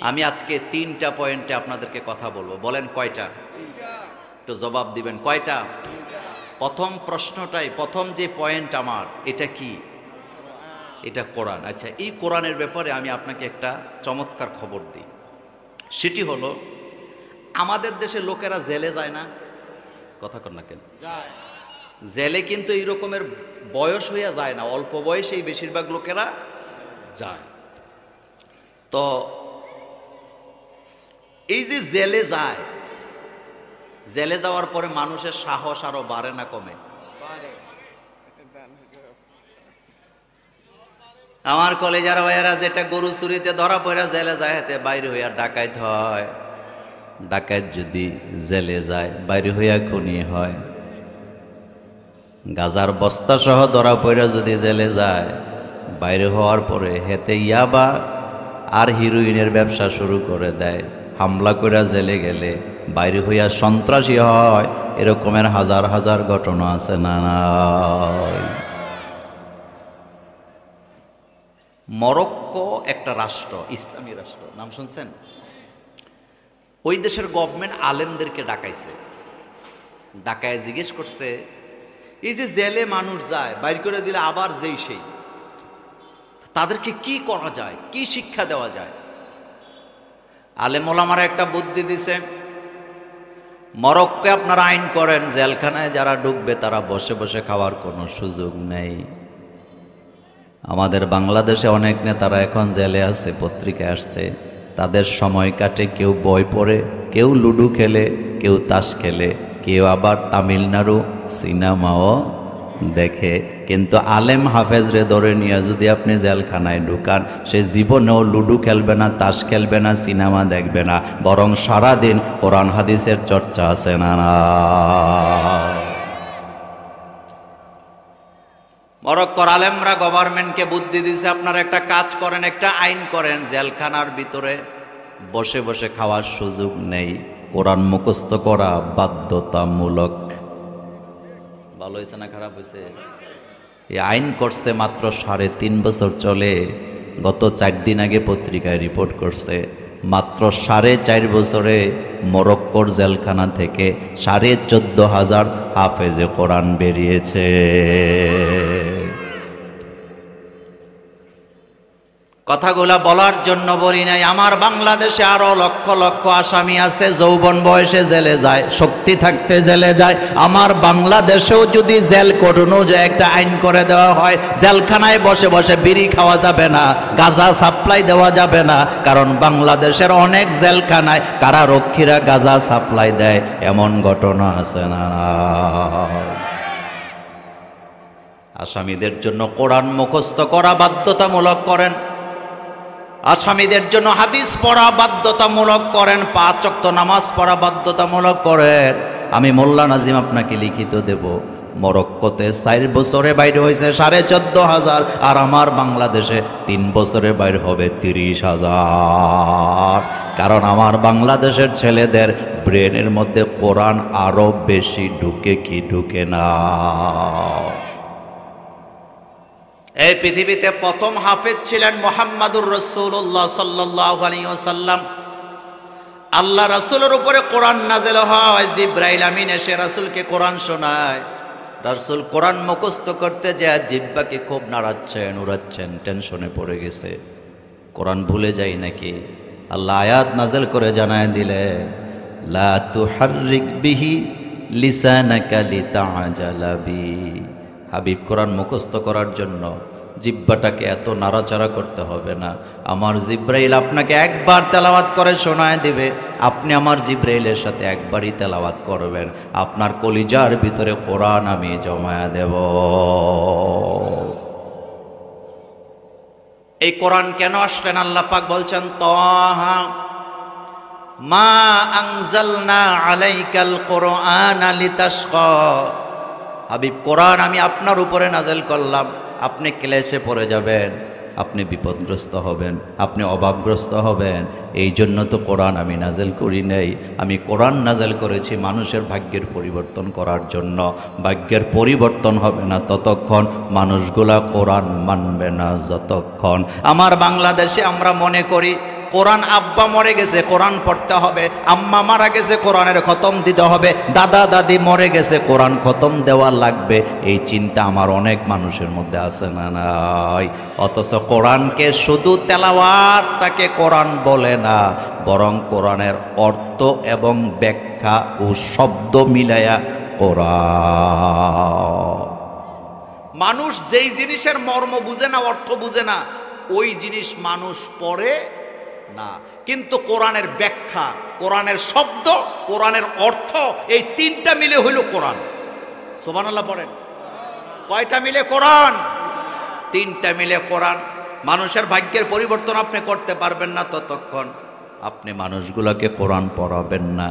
আমি আজকে 3টা পয়েন্টে আপনাদেরকে কথা বলবো। বলেন কয়টা? একটু জবাব দিবেন। কয়টা? প্রথম প্রশ্নটাই, প্রথম যে পয়েন্ট আমার, এটা কি? এটা কোরআন। আচ্ছা, এই কোরআনের ব্যাপারে আমি আপনাকে একটা চমৎকার খবর দিই। সেটি হলো, আমাদের দেশে লোকেরা জেলে যায় না? কথা কর না কেন? জেলে কিন্তু এই রকমের বয়স হইয়া যায় না, অল্প বয়সেই বেশিরভাগ লোকেরা যায়। তো এই যে জেলে যায়, জেলে যাওয়ার পরে মানুষের সাহস আরো বাড়ে না কমে? আমার কলেজার ভাইয়েরা, যেটা গরু চুরিতে ধরা পড়ে জেলে যায়, হাতে বাইরে হইয়া ডাকাইত হয়। ডাকাইত যদি জেলে যায়, বাইরে হইয়া খুনি হয়। গাজার বস্তা সহ ধরা পড়ে যদি জেলে যায়, বাইরে হওয়ার পরে হেতে ইয়াবা আর হিরোইনের ব্যবসা শুরু করে দেয়। হামলা করে জেলে গেলে বাইরে হইয়া সন্ত্রাসী হয়। এরকমের হাজার হাজার ঘটনা আছে না? মরক্কো একটা রাষ্ট্র, ইসলামী রাষ্ট্র, নাম শুনছেন? ওই দেশের গভর্নমেন্ট আলেমদেরকে ডাকাইছে। ডাকায় জিজ্ঞেস করছে, এই যে জেলে মানুষ যায়, বাইর করে দিলে আবার যেই সেই, তাদেরকে কি করা যায়, কি শিক্ষা দেওয়া যায়? আলেম ওলামারা একটা বুদ্ধি দিছে, মরক্কোয় আপনারা আইন করেন, জেলখানায় যারা ঢুকবে তারা বসে বসে খাওয়ার কোনো সুযোগ নেই। আমাদের বাংলাদেশে অনেক নেতারা এখন জেলে আছে, পত্রিকায় আসছে, তাদের সময় কাটে কেউ বই পড়ে, কেউ লুডু খেলে, কেউ তাস খেলে, কেউ আবার তামিলনাড়ু সিনেমাও দেখে। কিন্তু আলেম হাফেজরে ধরে নিয়ে যদি আপনি জেলখানায় ঢুকান, সে জীবনেও লুডু খেলবে না, তাস খেলবে না, সিনেমা দেখবে না, বরং সারাদিন কোরআন হাদিসের চর্চা আছে না? মরক্কোর আলেমরা গভর্নমেন্টকে বুদ্ধি দিছে, আপনারা একটা কাজ করেন, একটা আইন করেন, জেলখানার ভিতরে বসে বসে খাওয়ার সুযোগ নেই, কোরআন মুখস্থ করা বাধ্যতামূলক। ভালো হয়েছে না খারাপ হয়েছে? এই আইন করছে মাত্র 3.5 বছর চলে। গত 4 দিন আগে পত্রিকায় রিপোর্ট করছে, মাত্র 4.5 বছরে মরক্কোর জেলখানা থেকে 14,500 হাফেজে কোরআন বেরিয়েছে। কথাগুলা বলার জন্য বলি নাই। আমার বাংলাদেশে আরো লক্ষ লক্ষ আসামি আছে, যৌবন বয়সে জেলে যায়, শক্তি থাকতে জেলে যায়। আমার বাংলাদেশেও যদি জেল কোড অনুযায়ী একটা আইন করে দেওয়া হয়, জেলখানায় বসে বসে বিড়ি খাওয়া যাবে না, গাঁজা সাপ্লাই দেওয়া যাবে না, কারণ বাংলাদেশের অনেক জেলখানায় কারারক্ষীরা গাঁজা সাপ্লাই দেয়, এমন ঘটনা আছে না? আসামিদের জন্য কোরআন মুখস্থ করা বাধ্যতামূলক করেন, আসামিদের জন্য হাদিস পড়া বাধ্যতামূলক করেন, 5 ওয়াক্ত নামাজ পড়া বাধ্যতামূলক করেন। আমি মোল্লা নাজিম আপনাকে লিখিত দেব, মরক্কোতে 4 বছরে বাইরে হয়েছে 14,500, আর আমার বাংলাদেশে 3 বছরে বাইরে হবে 30,000। কারণ আমার বাংলাদেশের ছেলেদের ব্রেনের মধ্যে কোরআন আরো বেশি ঢুকে কি ঢুকে না? এই পৃথিবীতে প্রথম হাফেজ ছিলেন মুহাম্মাদুর রাসূলুল্লাহ সাল্লাল্লাহু আলাইহি ওয়াসাল্লাম। আল্লাহ রাসূলের উপরে কোরআন নাযিল হয়, জিবরাইল আমিন এসে রাসূলকে কোরআন শোনায়। রাসূল কোরআন মুখস্থ করতে যায় জিহ্বাকে খুব নাড়াচ্ছেন, উড়াচ্ছেন, টেনশনে পড়ে গেছে, কোরআন ভুলে যায় নাকি? আল্লাহ আয়াত নাযিল করে জানায় দিলেন, লা তুহাররিক বিহি লিসানাকা লিতাআজালা বি। হাবিব, কোরআন মুখস্থ করার জন্য জিহ্বাটাকে এত নাড়াচাড়া করতে হবে না। আমার জিব্রাইল আপনাকে একবার তেলাওয়াত করে শোনায় দিবে, আপনি আমার জিব্রাইলের সাথে একবারই তেলাওয়াত করবেন, আপনার কলিজার ভিতরে কোরআন আমি জমায়া দেব। এই কোরআন কেন আসলেন? আল্লাহ পাক বলছেন, তাহা মা আনজালনা আলাইকাল কুরআনা লিতাশকা। হাবিব, কোরআন আমি আপনার উপরে নাযিল করলাম, আপনি ক্লেশে পড়ে যাবেন, আপনি বিপদগ্রস্ত হবেন, আপনি অভাবগ্রস্ত হবেন। এই জন্য তো কোরআন আমি নাযিল করি নাই। আমি কোরআন নাযিল করেছি মানুষের ভাগ্যের পরিবর্তন করার জন্য। ভাগ্যের পরিবর্তন হবে না ততক্ষণ, মানুষগুলা কোরআন মানবে না যতক্ষণ। আমার বাংলাদেশে আমরা মনে করি কোরআন আব্বা মরে গেছে, কোরআন পড়তে হবে। আম্মা মারা গেছে, কোরআনের খতম দিতে হবে। দাদা দাদি মরে গেছে, কোরআন খতম দেওয়া লাগবে। এই চিন্তা আমার অনেক মানুষের মধ্যে আছে না নাই? অথচ কোরআনকে শুধু তেলাওয়াতটাকে কোরআন বলে না, বরং কোরআনের অর্থ এবং ব্যাখ্যা ও শব্দ মিলায়া কোরআন। মানুষ যেই জিনিসের মর্ম বুঝে না, অর্থ বুঝে না, ওই জিনিস মানুষ পড়ে না। কিন্তু কোরআনের ব্যাখ্যা, কোরআনের শব্দ, কোরআনের অর্থ, এই তিনটা মিলে হইল কোরআন। সুবহানাল্লাহ পড়েন। কয়টা মিলে কোরআন? তিনটা মিলে কোরআন। মানুষের ভাগ্যের পরিবর্তন আপনি করতে পারবেন না ততক্ষণ আপনি মানুষগুলোকে কোরআন পড়াবেন না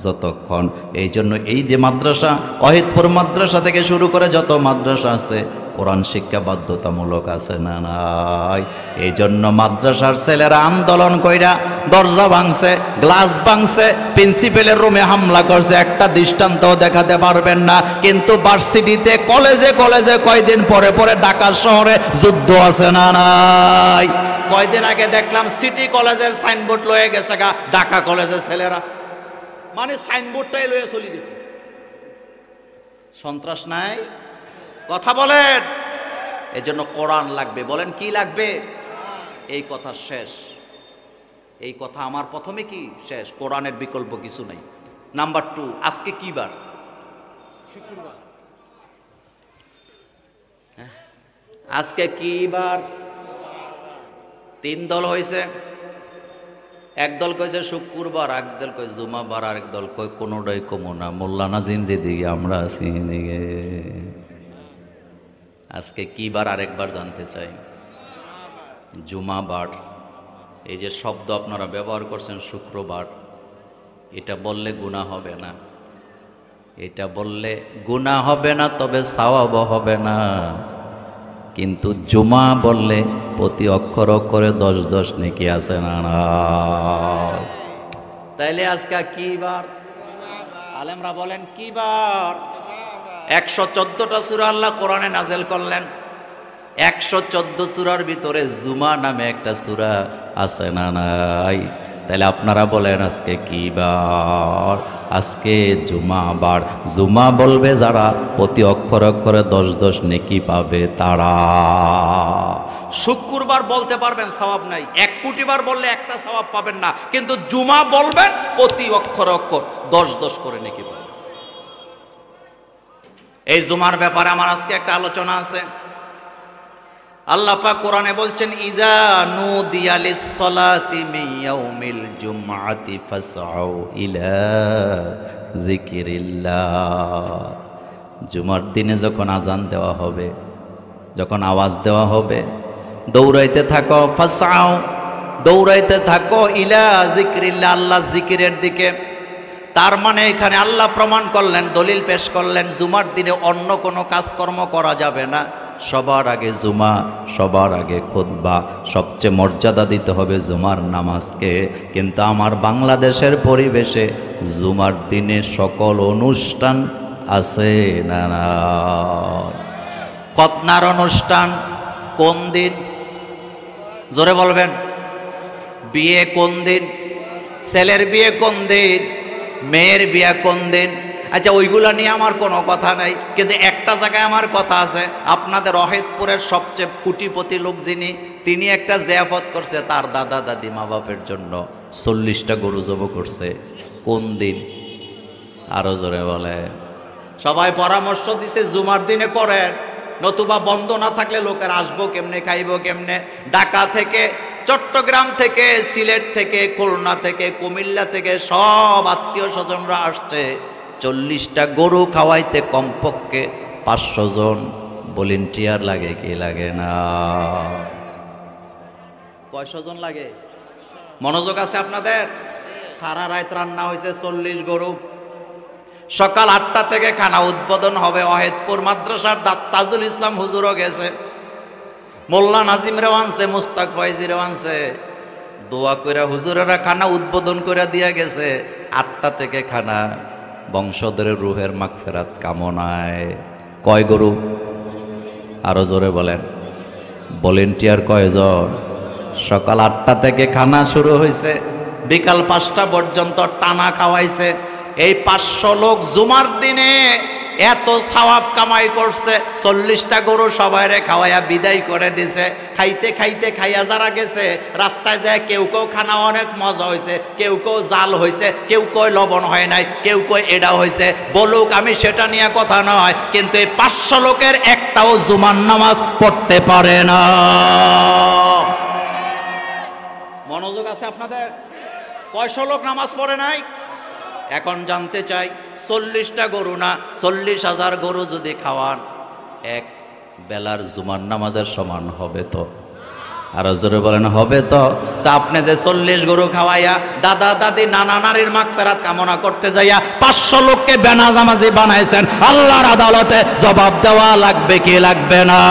যতক্ষণ। এই জন্য এই যে মাদ্রাসা, অহিদপুর মাদ্রাসা থেকে শুরু করে যত মাদ্রাসা আছে, কোরআন শিক্ষা বাধ্যতামূলক আছে না নাই? এই জন্য মাদ্রাসার ছেলেরা আন্দোলন কইরা দরজা ভাঙছে, গ্লাস ভাঙছে, প্রিন্সিপালের রুমে হামলা করছে, একটা দৃষ্টান্তও দেখাতে পারবেন না। কিন্তু ভার্সিটিতে, কলেজে কলেজে কয়দিন পরে পরে ঢাকা শহরে যুদ্ধ আছে না নাই? কয়দিন আগে দেখলাম সিটি কলেজের সাইনবোর্ড লয়ে গেছে গা ঢাকা কলেজের ছেলেরা, মানে সাইনবোর্ডটাই লয়ে চলে গেছে। সন্ত্রাস নাই? কথা বলেন। এই জন্য কোরআন লাগবে। বলেন কি লাগবে? এই কথা শেষ। এই কথা আমার প্রথমে কি শেষ? কোরআনের বিকল্প কিছু নাই। নাম্বার 2, আজকে কি বার? শুক্রবার। আজকে কি বার? 3 দল হয়েছে। এক দল কইছে শুক্রবার, এক দল কয় জুমাবার, আরেক দল কয় কোনোটাই কমো না, মোল্লা নাজিম যেদিকে আমরা আছি এদিকে। আজকে কি বার আরেকবার জানতে চাই? জুমাবার। এই যে শব্দ আপনারা ব্যবহার করছেন শুক্রবার, এটা বললে গুনাহ হবে না, এটা বললে গুনাহ হবে না, তবে সওয়াব হবে না। কিন্তু জুমা বললে প্রতি অক্ষর অক্ষরে 10 নেকি আছে না? তাইলে আজকে কি বার? আলেমরা বলেন কি বার? 114টা সূরা আল্লাহ কোরআনে নাযিল করলেন। 114 সূরার ভিতরে জুমা নামে একটা সূরা আছে না নাই? তাহলে আপনারা বলেন আজকে কি বার? আজকে জুমাবার। জুমা বলবে যারা, প্রতি অক্ষর অক্ষরে 10 নেকি পাবে তারা। শুক্রবার বলতে পারবেন, সওয়াব নাই। 1 কোটি বার বললে একটা সওয়াব পাবেন না, কিন্তু জুমা বলবেন প্রতি অক্ষর অক্ষর 10 করে নেকি পাবেন। এই জুমার ব্যাপারে আমার আজকে একটা আলোচনা আছে। আল্লাহ পাক কোরআনে বলছেন, ইজা নুদিয়া লিস-সালাতি মিন ইয়াউমিল জুমআতি ফাসআউ ইলা যিকরিল্লাহ। জুমার দিনে যখন আজান দেওয়া হবে, যখন আওয়াজ দেওয়া হবে, দৌড়াইতে থাকো, ফাসআউ, দৌড়াইতে থাকো, ইলা যিকরিল্লাহ, আল্লাহ জিকিরের দিকে। তার মানে এখানে আল্লাহ প্রমাণ করলেন, দলিল পেশ করলেন, জুমার দিনে অন্য কোনো কাজকর্ম করা যাবে না। সবার আগে জুমা, সবার আগে খুতবা, সবচেয়ে মর্যাদা দিতে হবে জুমার নামাজকে। কিন্তু আমার বাংলাদেশের পরিবেশে জুমার দিনে সকল অনুষ্ঠান আছে না না? খতনার অনুষ্ঠান কোন দিন? জোরে বলবেন। বিয়ে কোন দিন? ছেলের বিয়ে কোন দিন? মেয়ের বিয়ে কোন দিন? আচ্ছা, ওইগুলা নিয়ে আমার কোনো কথা নাই, কিন্তু একটা জায়গায় আমার কথা আছে। আপনাদের অহিদপুরের সবচেয়ে কোটিপতি লোক যিনি, তিনি একটা জিয়াফত করছে তার দাদা দাদি মা বাপের জন্য। 40টা গরু জব করছে। কোন দিন? আরো জোরে বলে। সবাই পরামর্শ দিছে জুমার দিনে করেন, নতুবা বন্ধ না থাকলে লোকের আসবো কেমনে, খাইবো কেমনে। ঢাকা থেকে, চট্টগ্রাম থেকে, সিলেট থেকে, খুলনা থেকে, কুমিল্লা থেকে সব আত্মীয় স্বজনরা আসছে। 40টা গরু খাওয়াইতে কমপক্ষে 500 জন ভলেন্টিয়ার লাগে কি লাগে না? কয়শো জন লাগে? মনোযোগ আছে আপনাদের? সারা রাত রান্না হয়েছে 40 গরু। সকাল 8টা থেকে খানা উদ্বোধন হবে। অহিদপুর মাদ্রাসার তাজুল ইসলাম হুজুরও গেছে, মোল্লা নাজিমরাও আনছে, মুস্তাক ফয়জিরাও আনছে। দোয়া কইরা হুজুরেরা খানা উদ্বোধন করে দিয়া গেছে। 8টা থেকে খানা, বংশধরের রুহের মাগফিরাত কামনায়। কয় গরু? আরো জোরে বলেন। ভলেন্টিয়ার কয়জন? সকাল 8টা থেকে খানা শুরু হয়েছে, বিকাল 5টা পর্যন্ত টানা খাওয়াইছে। এই 500 লোক জুমার দিনে এত সওয়াব কামাই করছে। 40টা গরু সবাইরে খাওয়াইয়া বিদায় করে দিছে। খাইতে খাইতে খাইয়া যারা গেছে, রাস্তায় যায় কেউ কেউ খানা অনেক মজা হয়েছে, কেউ কেউ জাল হয়েছে, কেউ কয় লবণ হয় নাই, কেউ কয় এডা হয়েছে। বলুক, আমি সেটা নিয়ে কথা নয়, কিন্তু এই 500 লোকের একটাও জুমার নামাজ পড়তে পারে না। মনোযোগ আছে আপনাদের? কয়শো লোক নামাজ পড়ে নাই? এখন জানতে চাই, 40টা গরু না 40,000 গরু যদি খাওয়ান, এক বেলার জুমার নামাজের সমান হবে তো? আর জোরে বলেন হবে তো? তা আপনি যে 40 গরু খাওয়াইয়া দাদা দাদি নানা নারীর মাগফিরাত কামনা করতে যাইয়া 500 লোককে বেনামাজি বানাইছেন, আল্লাহর আদালতে জবাব দেওয়া লাগবে কি লাগবে না?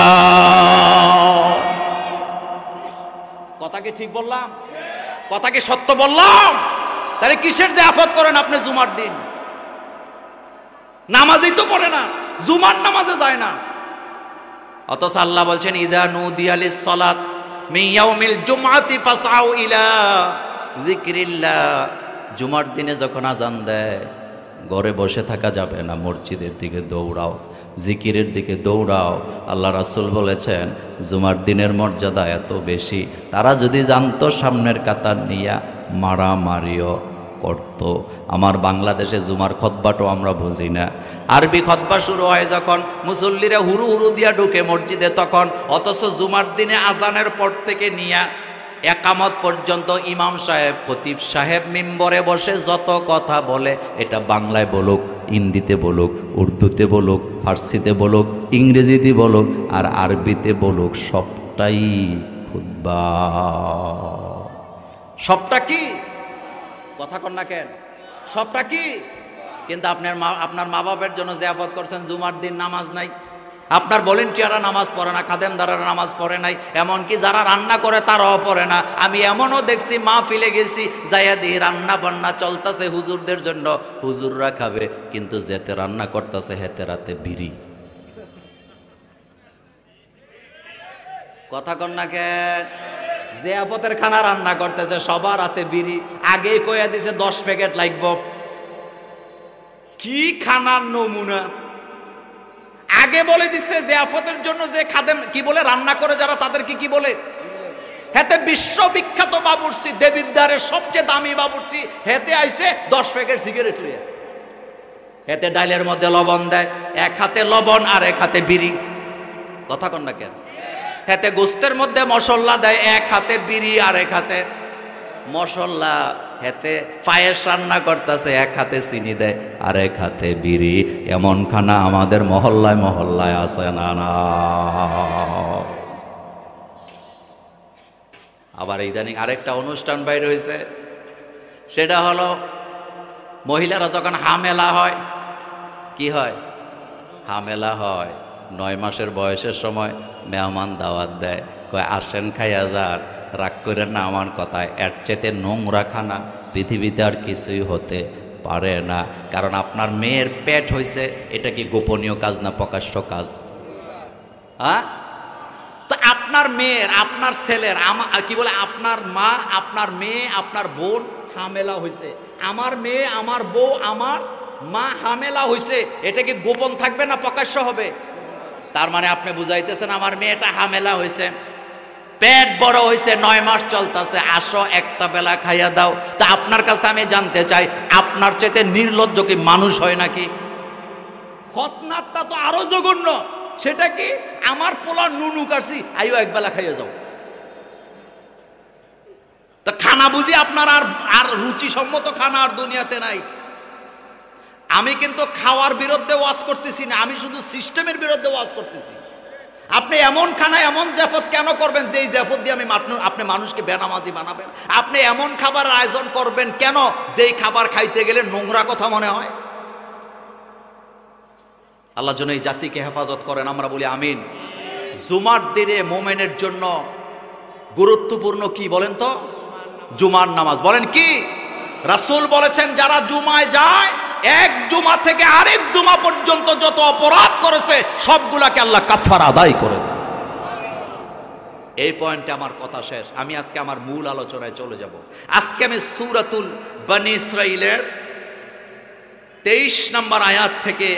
কথা কি ঠিক বললাম? কথা কি সত্য বললাম? তাহলে কিসের যে আফত করেন আপনি জুমার দিন? নামাজই তো পড়ে না, জুমার নামাজে যায় না। অথচ আল্লাহ বলছেন, ইযা নুদিয়া লিস-সালাত মিন ইয়াউমিল জুমআতি ফাসআউ ইলা যিকরিল্লাহ। জুমার দিনে যখন আজান দেয়, ঘরে বসে থাকা যাবে না, মসজিদের দিকে দৌড়াও, জিকিরের দিকে দৌড়াও। আল্লাহ রাসূল বলেছেন, জুমার দিনের মর্যাদা এত বেশি, তারা যদি জানতো সামনের কাতার নিয়া মারামারিও করত। আমার বাংলাদেশে জুমার খুতবাটাও আমরা বুঝি না। আরবি খুতবা শুরু হয় যখন, মুসল্লিরা হুরু হুরু দিয়া ঢুকে মসজিদে তখন। অথচ জুমার দিনে আজানের পর থেকে নিয়া একামত পর্যন্ত ইমাম সাহেব, খতিব সাহেব মিম্বরে বসে যত কথা বলে, এটা বাংলায় বলুক, হিন্দিতে বলুক, উর্দুতে বলুক, ফার্সিতে বলুক, ইংরেজিতে বলুক আর আরবিতে বলুক, সবটাই খুতবা। সবটা কি? কথা কন না কেন? সবটা কি? কিন্তু আপনার মা বাপের জন্য যে আবাদ করছেন, জুমার দিন নামাজ নাই, আপনার ভলেন্টিয়াররা নামাজ পড়ে না, খাদেমদাররা নামাজ পড়ে নাই, এমনকি যারা রান্না করে তারাও পড়ে না। আমি এমনও দেখছি, মাহফিলে গেছি, যাইয়া দিই রান্না বান্না চলতেছে হুজুরদের জন্য, হুজুররা খাবে, কিন্তু যেতে রান্না করতেছে হেতে রাতে বিড়ি। কথা কন না কেন? যে আপদের খানা রান্না করতেছে সবার হাতে বিড়ি, আগেই কইয়া দিছে 10 প্যাকেট লাগবে। কি খানার নমুনা! আগে বলে দিচ্ছে যে আপদের জন্য যে খাদেম কি বলে রান্না করে যারা, তাদেরকে কি বলে? হেতে বিশ্ববিখ্যাত বাবুর্চি, দেবিদ্বারের সবচেয়ে দামি বাবুর্চি, হেতে আইছে 10 প্যাকেট সিগারেট লইয়া। হেতে ডাইলের মধ্যে লবণ দেয়, এক হাতে লবণ আর এক হাতে বিড়ি। কথা কন না কেন? হেতে গোস্তের মধ্যে মশলা দেয়, এক হাতে বিড়ি আর এক হাতে মশলা। হেতে পায়েস রান্না করতেছে, এক হাতে চিনি দেয় আর এক হাতে বিড়ি। এমন খানা আমাদের মহল্লায় মহল্লায় আছে না? না। আবার ইদানিং আরেকটা অনুষ্ঠান বাইরে হয়েছে, সেটা হলো মহিলারা যখন হামেলা হয়, কি হয়? হামেলা হয়, 9 মাসের বয়সের সময় মেহমান দাওয়াত দেয়, কয় আসেন খাইয়া যান, রাগ করে না আমার কথায়। এর চেতে নোংরা খানা পৃথিবীতে আর কিছুই হতে পারে না। কারণ আপনার মেয়ের পেট হয়েছে, এটা কি গোপনীয় কাজ না প্রকাশ্য কাজ? হ্যাঁ? তো আপনার মেয়ের, আপনার ছেলের, কি বলে, আপনার মা, আপনার মেয়ে, আপনার বোন হামেলা হয়েছে, আমার মেয়ে, আমার বউ, আমার মা হামেলা হয়েছে, এটা কি গোপন থাকবে না প্রকাশ্য হবে? তার মানে আপনি বুঝাইতেছেন আমার মেয়েটা হামেলা হয়েছে, পেট বড় হয়েছে, 9 মাস চলতেছে, আসো একটা বেলা খাইয়া দাও। তা আপনার কাছে আমি জানতে চাই, আপনার চাইতে নির্লজ্জ কি মানুষ হয় নাকি? খতনারটা তো আরো জঘন্য। সেটা কি? আমার পোলা নুনু কাটছি, আইও এক বেলা খাইয়া যাও। তো খানা বুঝি আপনার আর রুচিসম্মত খানা আর দুনিয়াতে নাই। আমি কিন্তু খাওয়ার বিরুদ্ধে ওয়াজ করতেছি না, আমি শুধু সিস্টেমের বিরুদ্ধে ওয়াজ করতেছি। আপনি এমন খানা, এমন জাফত কেন করবেন যেই জাফত দিয়ে আপনি মানুষকে বেনামাজি বানাবেন? আপনি এমন খাবার আয়োজন করবেন কেন যেই খাবার খাইতে গেলে নোংরা কথা মনে হয়? আল্লাহ যেন এই জাতিকে হেফাজত করেন, আমরা বলি আমিন। জুমার দিনে মোমেনের জন্য গুরুত্বপূর্ণ কি বলেন তো? জুমার নামাজ। বলেন কি? রাসূল বলেছেন, যারা জুমায় যায়, এক জুমা থেকে আরেক জুমা পর্যন্ত যত অপরাধ করেছে সবগুলাকে আল্লাহ কাফারা আদায় করে দেয়। এই পয়েন্টে আমার কথা শেষ। আমি আজকে আমার মূল আলোচনায় চলে যাব। আজকে আমি সূরাতুল বনী ইসরাঈলের 23 নম্বর আয়াত থেকে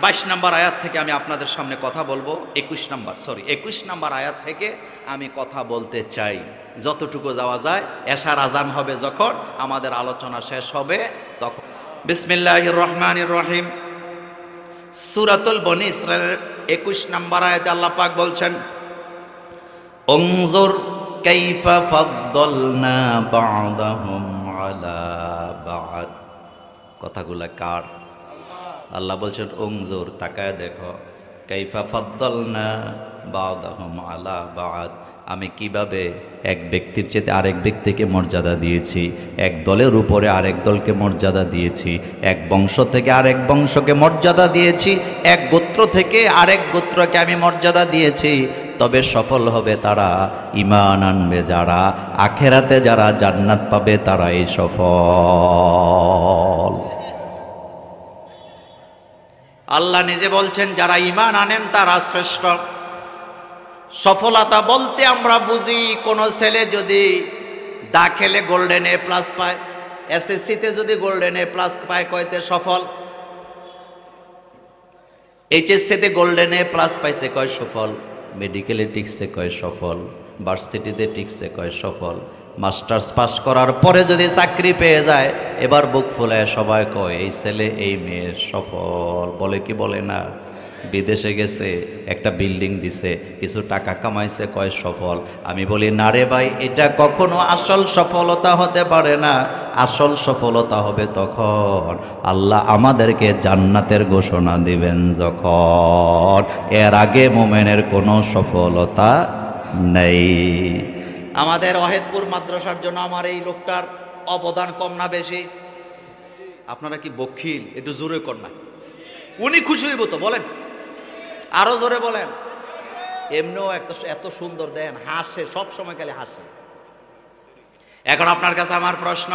22 নম্বর আয়াত থেকে আমি আপনাদের সামনে কথা বলবো। 21 নম্বর আয়াত থেকে আমি কথা বলতে চাই, যতটুকু যাওয়া যায়। এশার আজান হবে যখন, আমাদের আলোচনা শেষ হবে তখন। বিসমিল্লাহির রহমানির রহিম। সূরাতুল বনী ইসরাঈলের 21 নম্বর আয়াতে আল্লাহ পাক বলছেন, উনজুর কাইফা ফাদ্দালনা বা'দাহুম আলা বা'দ। কথাগুলা কার? আল্লাহ বলছেন উনজুর, তাকায় দেখো, কাইফা ফাদ্দালনা বা'দাহুম আলা বা'দ, আমি কিভাবে এক ব্যক্তির চেয়ে আরেক ব্যক্তিকে মর্যাদা দিয়েছি, এক দলের উপরে আরেক দলকে মর্যাদা দিয়েছি, এক বংশ থেকে আরেক বংশকে মর্যাদা দিয়েছি, এক গোত্র থেকে আরেক গোত্রকে আমি মর্যাদা দিয়েছি। তবে সফল হবে তারা, ঈমান আনবে যারা, আখেরাতে যারা জান্নাত পাবে তারাই সফল। আল্লাহ নিজে বলছেন যারা ঈমান আনেন তারা শ্রেষ্ঠ। সফলতা বলতে আমরা বুঝি কোন ছেলে যদি দাখিলে গোল্ডেন এ প্লাস পায়, এসএসসিতে যদি গোল্ডেন এ প্লাস পায় কয়তে সফল, এইচএসসিতে গোল্ডেন এ প্লাস পাইছে কয় সফল, মেডিকেলে টিকছে কয় সফল, ভার্সিটিতে টিকছে কয় সফল, মাস্টার্স পাস করার পরে যদি চাকরি পেয়ে যায় এবার বুক ফুলায় সবাই কয় এই ছেলে এই মেয়ে সফল। বলে কি বলে না? বিদেশে গেছে, একটা বিল্ডিং দিছে, কিছু টাকা কামাইছে, কয় সফল। আমি বলি না রে ভাই, এটা কখনো আসল সফলতা হতে পারে না। আসল সফলতা হবে তখন আল্লাহ আমাদেরকে জান্নাতের ঘোষণা দিবেন যখন। এর আগে মোমেনের কোনো সফলতা নেই। আমাদের ওয়াহেদপুর মাদ্রাসার জন্য আমার এই লোকটার অবদান কম না বেশি? আপনারা কি বখিল? একটু জোরে কর না। উনি খুশি হইব তো? বলেন, আরো জোরে বলেন। এমনিও এত সুন্দর দেন, হাসে, সব সময় খালি হাসে। এখন আপনার কাছে আমার প্রশ্ন,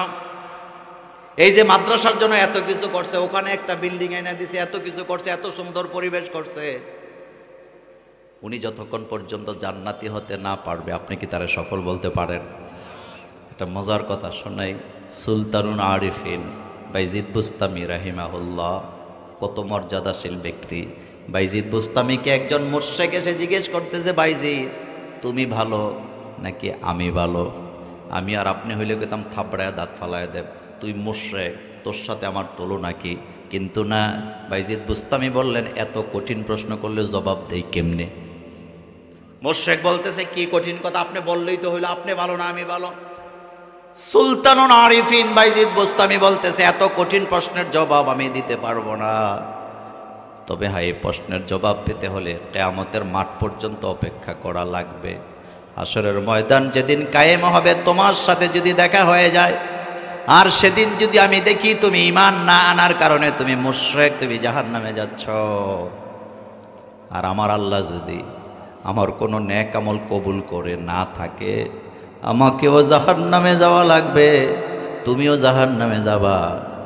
এই যে মাদ্রাসার জন্য এত কিছু করছে, ওখানে একটা বিল্ডিং এনে দিছে, এত কিছু করছে, এত সুন্দর পরিবেশ করছে, উনি যতক্ষণ পর্যন্ত জান্নাতি হতে না পারবে আপনি কি তারা সফল বলতে পারেন? একটা মজার কথা শোনাই। সুলতানুল আরিফিন বাইজিদ বুস্তামি রাহিমাহুল্লাহ, কত মর্যাদাশীল ব্যক্তি। বাইজিদ বুস্তামিকে একজন মুশরিক এসে জিজ্ঞেস করতেছে, বাইজিদ তুমি ভালো নাকি আমি ভালো? আমি আর আপনি হইলে কইতাম থাবড়ায় দাঁত ফালায় দেব, তুই মুশরিক, তোর সাথে আমার তুলনা কি? কিন্তু না, বাইজিদ বুস্তামি বললেন এত কঠিন প্রশ্ন করলে জবাব দেই কেমনে? মুশরিক বলতেছে কি কঠিন কথা, আপনি বললেই তো হইলো, আপনি ভালো না আমি ভালো। সুলতানুল আরিফিন বাইজিদ বুস্তামি বলতেছে এত কঠিন প্রশ্নের জবাব আমি দিতে পারবো না। তবে হ্যাঁ, এই প্রশ্নের জবাব পেতে হলে কিয়ামতের মাঠ পর্যন্ত অপেক্ষা করা লাগবে। হাশরের ময়দান যেদিন কায়েম হবে, তোমার সাথে যদি দেখা হয়ে যায়, আর সেদিন যদি আমি দেখি তুমি ঈমান না আনার কারণে তুমি মুশরিক, তুমি জাহান্নামে যাচ্ছ, আর আমার আল্লাহ যদি আমার কোনো নেক আমল কবুল করে না থাকে, আমাকেও জাহান্নামে যাওয়া লাগবে, তুমিও জাহান্নামে যাবা।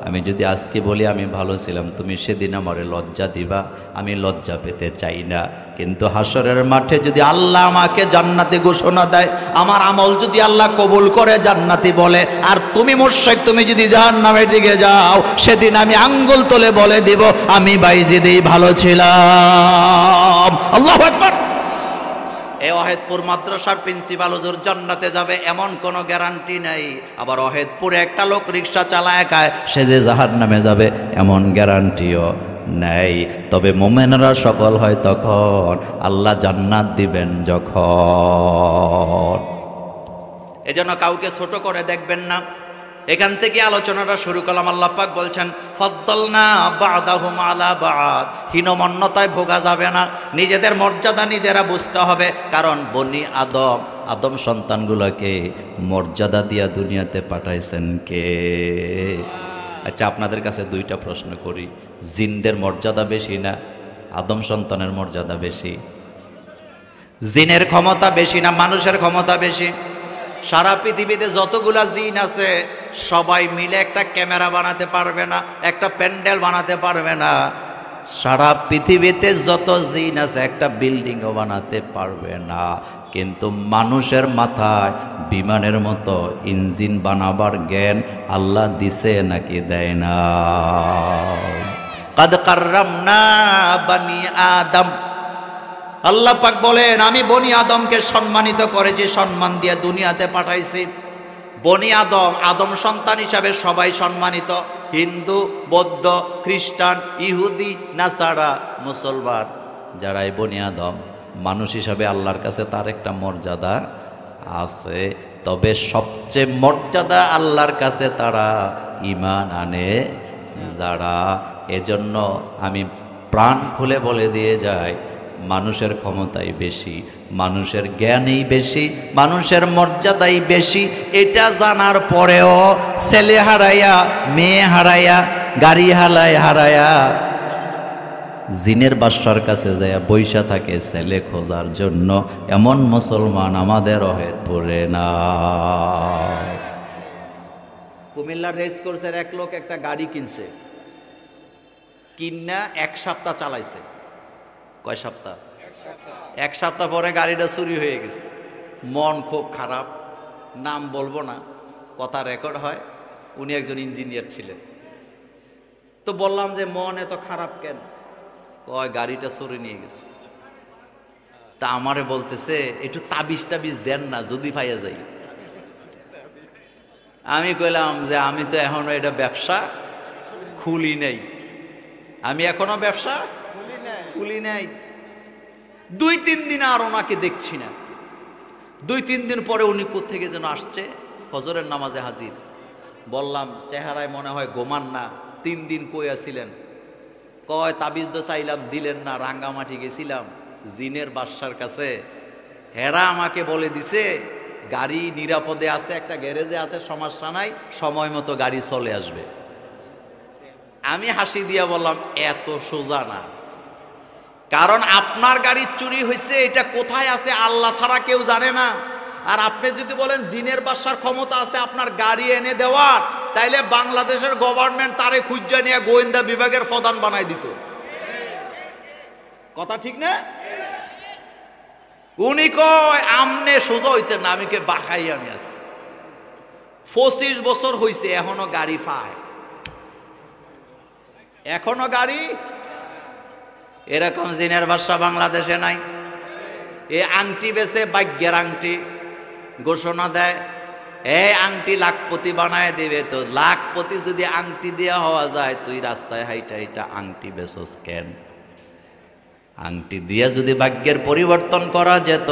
আমি যদি আজকে বলি আমি ভালো ছিলাম, তুমি সেদিন আমারে লজ্জা দিবা, আমি লজ্জা পেতে চাই না। কিন্তু হাশরের মাঠে যদি আল্লাহ আমাকে জান্নাতি ঘোষণা দেয়, আমার আমল যদি আল্লাহ কবুল করে জান্নাতি বলে, আর তুমি মুশরিক, তুমি যদি জাহান্নামের দিকে যাও, সেদিন আমি আঙ্গুল তুলে বলে দিব আমি বাইজিদেই ভালো ছিলাম। আল্লাহু আকবার। এই ওয়াহেদপুর মাদ্রাসার প্রিন্সিপাল হুজুর জান্নাতে যাবে এমন কোনো গ্যারান্টি নাই। আবার ওয়াহেদপুরে একটা লোক রিক্সা চালায় খায়, সে যে জাহান্নামে যাবে এমন গ্যারান্টিও নাই। তবে মুমিনরা সফল হয় তখন, আল্লাহ জান্নাত দিবেন যখন। এজন্য কাউকে ছোট করে দেখবেন না। এখান থেকে আলোচনাটা শুরু করলাম। আল্লাহ পাক বলছেন ফাদ্দালনা বা'দাহুম আলা বা'দ। হীনমন্যতায় ভোগা যাবে না, নিজেদের মর্যাদা নিজেরা বুঝতে হবে। কারণ বনি আদম সন্তানগুলোকে মর্যাদা দিয়া দুনিয়াতে পাঠাইছেন কে? আচ্ছা, আপনাদের কাছে দুইটা প্রশ্ন করি, জিনদের মর্যাদা বেশি না আদম সন্তানের মর্যাদা বেশি? জিনের ক্ষমতা বেশি না মানুষের ক্ষমতা বেশি? সারা পৃথিবীতে যতগুলা জিন আছে সবাই মিলে একটা ক্যামেরা বানাতে পারবে না, একটা প্যান্ডেল বানাতে পারবে না। সারা পৃথিবীতে যত জিন আছে একটা বিল্ডিংও বানাতে পারবে না। কিন্তু মানুষের মাথায় বিমানের মতো ইঞ্জিন বানাবার জ্ঞান আল্লাহ দিছে নাকি দেয় না? কাদ কাররামনা বানি আদম, আল্লাহ পাক বলেন আমি বনি আদমকে সম্মানিত করেছি, সম্মান দিয়ে দুনিয়াতে পাঠাইছি। বনি আদম, আদম সন্তান হিসাবে সবাই সম্মানিত, হিন্দু, বৌদ্ধ, খ্রিস্টান, ইহুদি, নাসারা, মুসলমান, যারাই বনি আদম, মানুষ হিসাবে আল্লাহর কাছে তার একটা মর্যাদা আছে। তবে সবচেয়ে মর্যাদা আল্লাহর কাছে তারা ঈমান আনে যারা। এজন্য আমি প্রাণ খুলে বলে দিয়ে যাই, মানুষের ক্ষমতাই বেশি, মানুষের জ্ঞানই বেশি, মানুষের মর্যাদাই বেশি। এটা জানার পরেও ছেলে হারাইয়া, মেয়ে হারাইয়া, গাড়ি হারাইয়া জিনের বাদশার কাছে যায় বৈশা থাকে ছেলে খোঁজার জন্য। এমন মুসলমান আমাদের হেদপুরে না। কুমিল্লার রেস কোর্সের এক লোক একটা গাড়ি কিনছে, কিনা 1 সপ্তাহ চালাইছে। কয় সপ্তাহ? 1 সপ্তাহ পরে গাড়িটা চুরি হয়ে গেছে। মন খুব খারাপ, নাম বলবো না, কথা রেকর্ড হয়। উনি একজন ইঞ্জিনিয়ার ছিলেন। তো বললাম যে মন এত খারাপ কেন? কয় গাড়িটা চুরি নিয়ে গেছে। তা আমারে বলতেছে একটু তাবিজ টাবিজ দেন না, যদি পাইয়া যাই। আমি কইলাম যে আমি তো এখনো এটা ব্যবসা খুলি নাই, আমি এখনো ব্যবসা খুলি নাই। 2-3 দিন আর ওনাকে দেখছি না। 2-3 দিন পরে উনি কোত্থেকে যেন আসছে, ফজরের নামাজে হাজির। বললাম চেহারায় মনে হয় ঘুমান না, 3 দিন কই আছিলেন? কয় তাবিজ তো চাইলাম, দিলেন না, রাঙ্গামাটি গেছিলাম জিনের বাদশার কাছে, হেরা আমাকে বলে দিছে গাড়ি নিরাপদে আছে, একটা গ্যারেজে আছে, সমস্যা নাই, সময় মতো গাড়ি চলে আসবে। আমি হাসি দিয়া বললাম এত সোজা না, কারণ আপনার গাড়ি চুরি হয়েছে এটা কোথায় আছে আল্লাহ ছাড়া কেউ জানে না। আর আপনি যদি বলেন জিনের বাদশার ক্ষমতা আছে আপনার গাড়ি এনে দেওয়ার, তাইলে বাংলাদেশের গভর্নমেন্ট তারে খুঁজে নিয়ে গোয়েন্দা বিভাগের প্রধান বানাই দিত। কথা ঠিক না? উনি কয় আমনে সোজা হইতেন না, আমি কে বাহাই আমি আসছি। 25 বছর হয়েছে এখনো গাড়ি পায়, এখনো গাড়ি। এরকম জিনের বাদশা বাংলাদেশে নাই। এ আংটি বেচে, ভাগ্যের আংটি, ঘোষণা দেয় এই আংটি লাখপতি বানায় দিবে। তো লাখপতি যদি আংটি দেওয়া হওয়া যায়, তুই রাস্তায় হাইটা হাইটা আংটি বেচোস কেন? আংটি দিয়ে যদি ভাগ্যের পরিবর্তন করা যেত,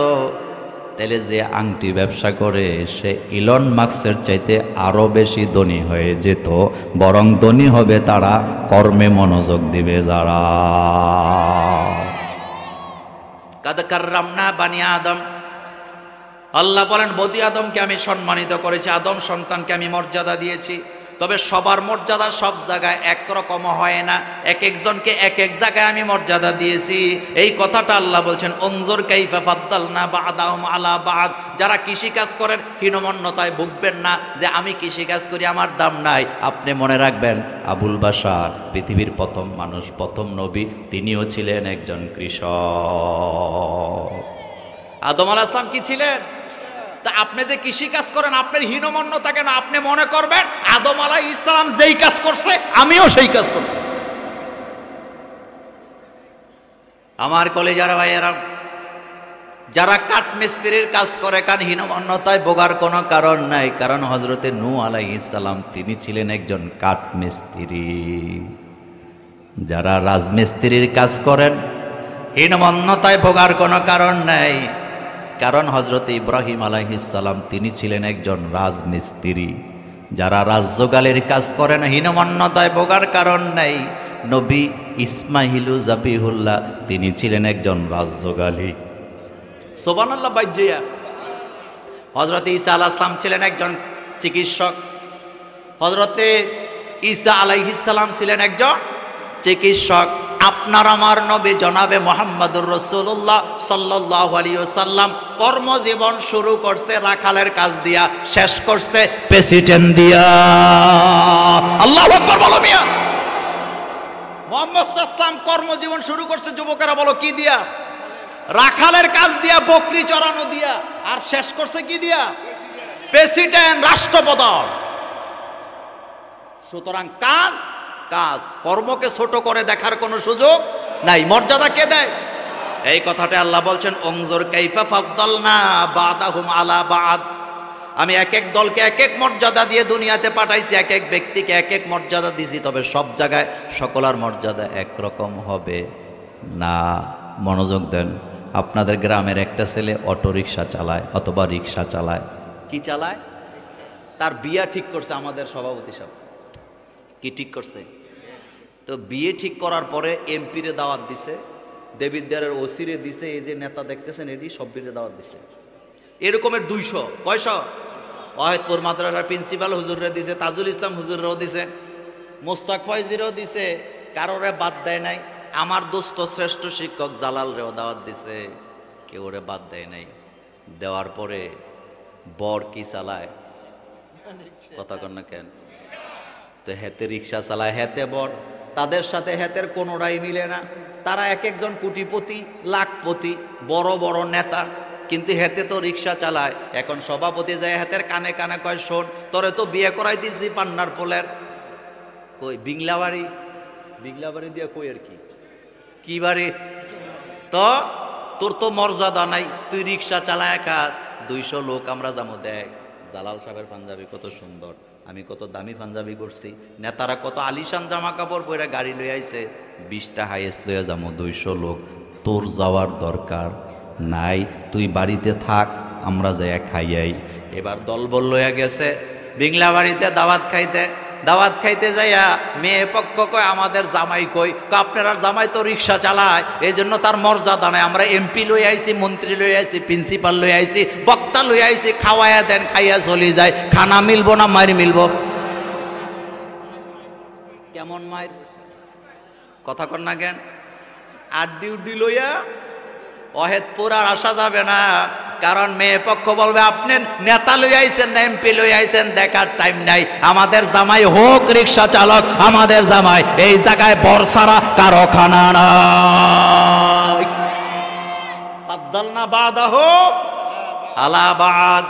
তাহলে যে আংটি ব্যবসা করে সে ইলন মাস্কের চাইতে আরো বেশি ধনী হয়ে যেত। বরং ধনী হবে তারা কর্মে মনোযোগ দিবে যারা। কাদ কাররামনা বানি আদম, আল্লাহ বলেন বনি আদমকে আমি সম্মানিত করেছি, আদম সন্তানকে আমি মর্যাদা দিয়েছি। তবে সবার মর্যাদা সব জায়গায় একরকম হয় না, এক একজনকে এক এক জায়গায় আমি মর্যাদা দিয়েছি। এই কথাটা আল্লাহ বলছেন উনজুর কাইফা ফাদ্দালনা বা'দাহুম আলা বা'দ। যারা কৃষিকাজ করেন হীনমন্যতায় ভুগবেন না যে আমি কৃষিকাজ করি আমার দাম নাই। আপনি মনে রাখবেন আবুল বাশার পৃথিবীর প্রথম মানুষ, প্রথম নবী, তিনিও ছিলেন একজন কৃষক। আদম আলাইহিস সালাম কি ছিলেন? তা আপনি যে কৃষি কাজ করেন আপনার হীনমন্যতা কেন? আপনি মনে করবেন আদম আলাইহিস সালাম যেই কাজ করছে আমিও সেই কাজ করব। আমার কলেজার ভাইয়েরা, যারা কাঠ মিস্ত্রির কাজ করে কান হীনমন্যতায় ভোগার কোনো কারণ নাই, কারণ হযরতে নূহ আলাইহিস সালাম তিনি ছিলেন একজন কাঠ মিস্ত্রি। যারা রাজমিস্ত্রির কাজ করেন হীনমন্যতায় ভোগার কোনো কারণ নাই, কারণ হযরত ইব্রাহিম আলাইহিস সালাম তিনি ছিলেন একজন রাজমিস্ত্রি। যারা রাজ্যগালের কাজ করেন হীনমন্যতায় ভোগার কারণ নাই, নবী ইসমাইলু জাবিহুল্লাহ তিনি ছিলেন একজন রাজ্যগালী। সুবহানাল্লাহ বাইজিয়া। হযরত ঈসা আলাইহিস সালাম ছিলেন একজন চিকিৎসক। হযরতে ঈসা আলাইহিস সালাম ছিলেন একজন চিকিৎসক। আপনার আমার নবী জনাবে মুহাম্মদুর রাসূলুল্লাহ সাল্লাল্লাহু আলাইহি ওয়াসাল্লাম কর্মজীবন শুরু করছে রাখালের কাজ দিয়া, শেষ করছে প্রেসিডেন্ট দিয়া। আল্লাহু আকবার বলো মিয়া। মুহাম্মদ সাল্লাল্লাহু আলাইহি ওয়াসাল্লাম কর্মজীবন শুরু করছে, যুবকেরা বলো কি দিয়া? রাখালের কাজ দিয়া, বকরি চড়ানো দিয়া, আর শেষ করছে কি দিয়া? প্রেসিডেন্ট, রাষ্ট্রপ্রধান। সুতরাং কাজ কাজ, কর্মকে ছোট করে দেখার কোনো সুযোগ নাই। মর্যাদা কে দেয়? এই কথাটা আল্লাহ বলছেন, অনজুর কাইফা ফাদ্দালনা বাদাহুম আলা বাদ। আমি এক এক দলকে এক এক মর্যাদা দিয়ে দুনিয়াতে পাঠাইছি, এক এক ব্যক্তিকে এক এক মর্যাদা দিছি, তবে সব জায়গায় সকলের মর্যাদা একরকম হবে না। মনোযোগ দেন। আপনাদের গ্রামের একটা ছেলে অটো রিক্সা চালায় অথবা রিক্সা চালায়। কি চালায়? তার বিয়া ঠিক করছে আমাদের সভাপতি সাহেব। কি ঠিক করছে? তো বিয়ে ঠিক করার পরে এমপিরে দাওয়াত দিছে, দেবিদ্বারের ওসিরে দিছে, এই যে নেতা দেখতেছেন এটি সব্বিরে দাওয়াত দিছে। এরকমের 200 কয়শো? ওয়াহেদপুর মাদ্রাসার প্রিন্সিপাল হুজুররে দিছে, তাজুল ইসলাম হুজুরেও দিছে, মোস্তাক ফয়জিরেও দিছে, কারোরে বাদ দেয় নাই। আমার দোস্ত শ্রেষ্ঠ শিক্ষক জালাল রেও দাওয়াত দিছে, কেউ রে বাদ দেয় নাই। দেওয়ার পরে বর কি চালায়? কথা কন না কেন? তো হেতে রিক্সা চালায়, হেতে বর, তাদের সাথে হেতের কোনোটাই মিলে না। তারা এক একজন কোটিপতি, লাখপতি, বড় বড় নেতা, কিন্তু হেতে তো রিক্সা চালায়। এখন সভাপতি যায় হেতের কানে কানে কয়, শোন, তোরে তো বিয়ে করাই দিছি পান্নার পোলের কই বিংলাবাড়ি, বিংলাবাড়ি দিয়ে কই আর কি কি বাড়ি, তো তোর তো মর্যাদা নাই, তুই রিক্সা চালায় খাস। 200 লোক আমরা যাবো, দেখ জালাল সাহেবের পাঞ্জাবি কত সুন্দর, আমি কত দামি পাঞ্জাবি করছি, নেতারা কত আলিশান জামা কাপড় পরে গাড়ি লই আইছে, 20টা হাইয়েস্ট লইয়া যাবো, 200 লোক। তোর যাওয়ার দরকার নাই, তুই বাড়িতে থাক, আমরা যাই খাইয়াই। এবার দলবল লইয়া গেছে বিংলা বাড়িতে দাওয়াত খাইতে। দাওয়াত খাইতে যাইয়া মেয়ে পক্ষ কয়, আমাদের জামাই কই? আপনার জামাই তো রিক্সা চালায়, এই জন্য তার মর্যাদা নাই। আমরা এমপি লই আইছি, মন্ত্রী লই আইছি, প্রিন্সিপাল লই আইছি, বক্তা লই আইছি, খাওয়াইয়া দেন, খাইয়া চলি যায়। খানা মিলবো না মায়ের মিলবো? কেমন মায়ের? কথা কন না কেন? আড্ডি উড্ডি লইয়া অহেদপুর আর আসা যাবে না, কারণ মেয়ে পক্ষ বলবে, আপনি নেতা লই আইছেন না এমপি লই আইছেন, দেখার টাইম নাই। আমাদের জামাই হোক রিক্সা চালক, আমাদের জামাই এই জায়গায় বর্ষারা কারো খানা নাই। ফাদ্দালনা বাদাহু আলা বাদ।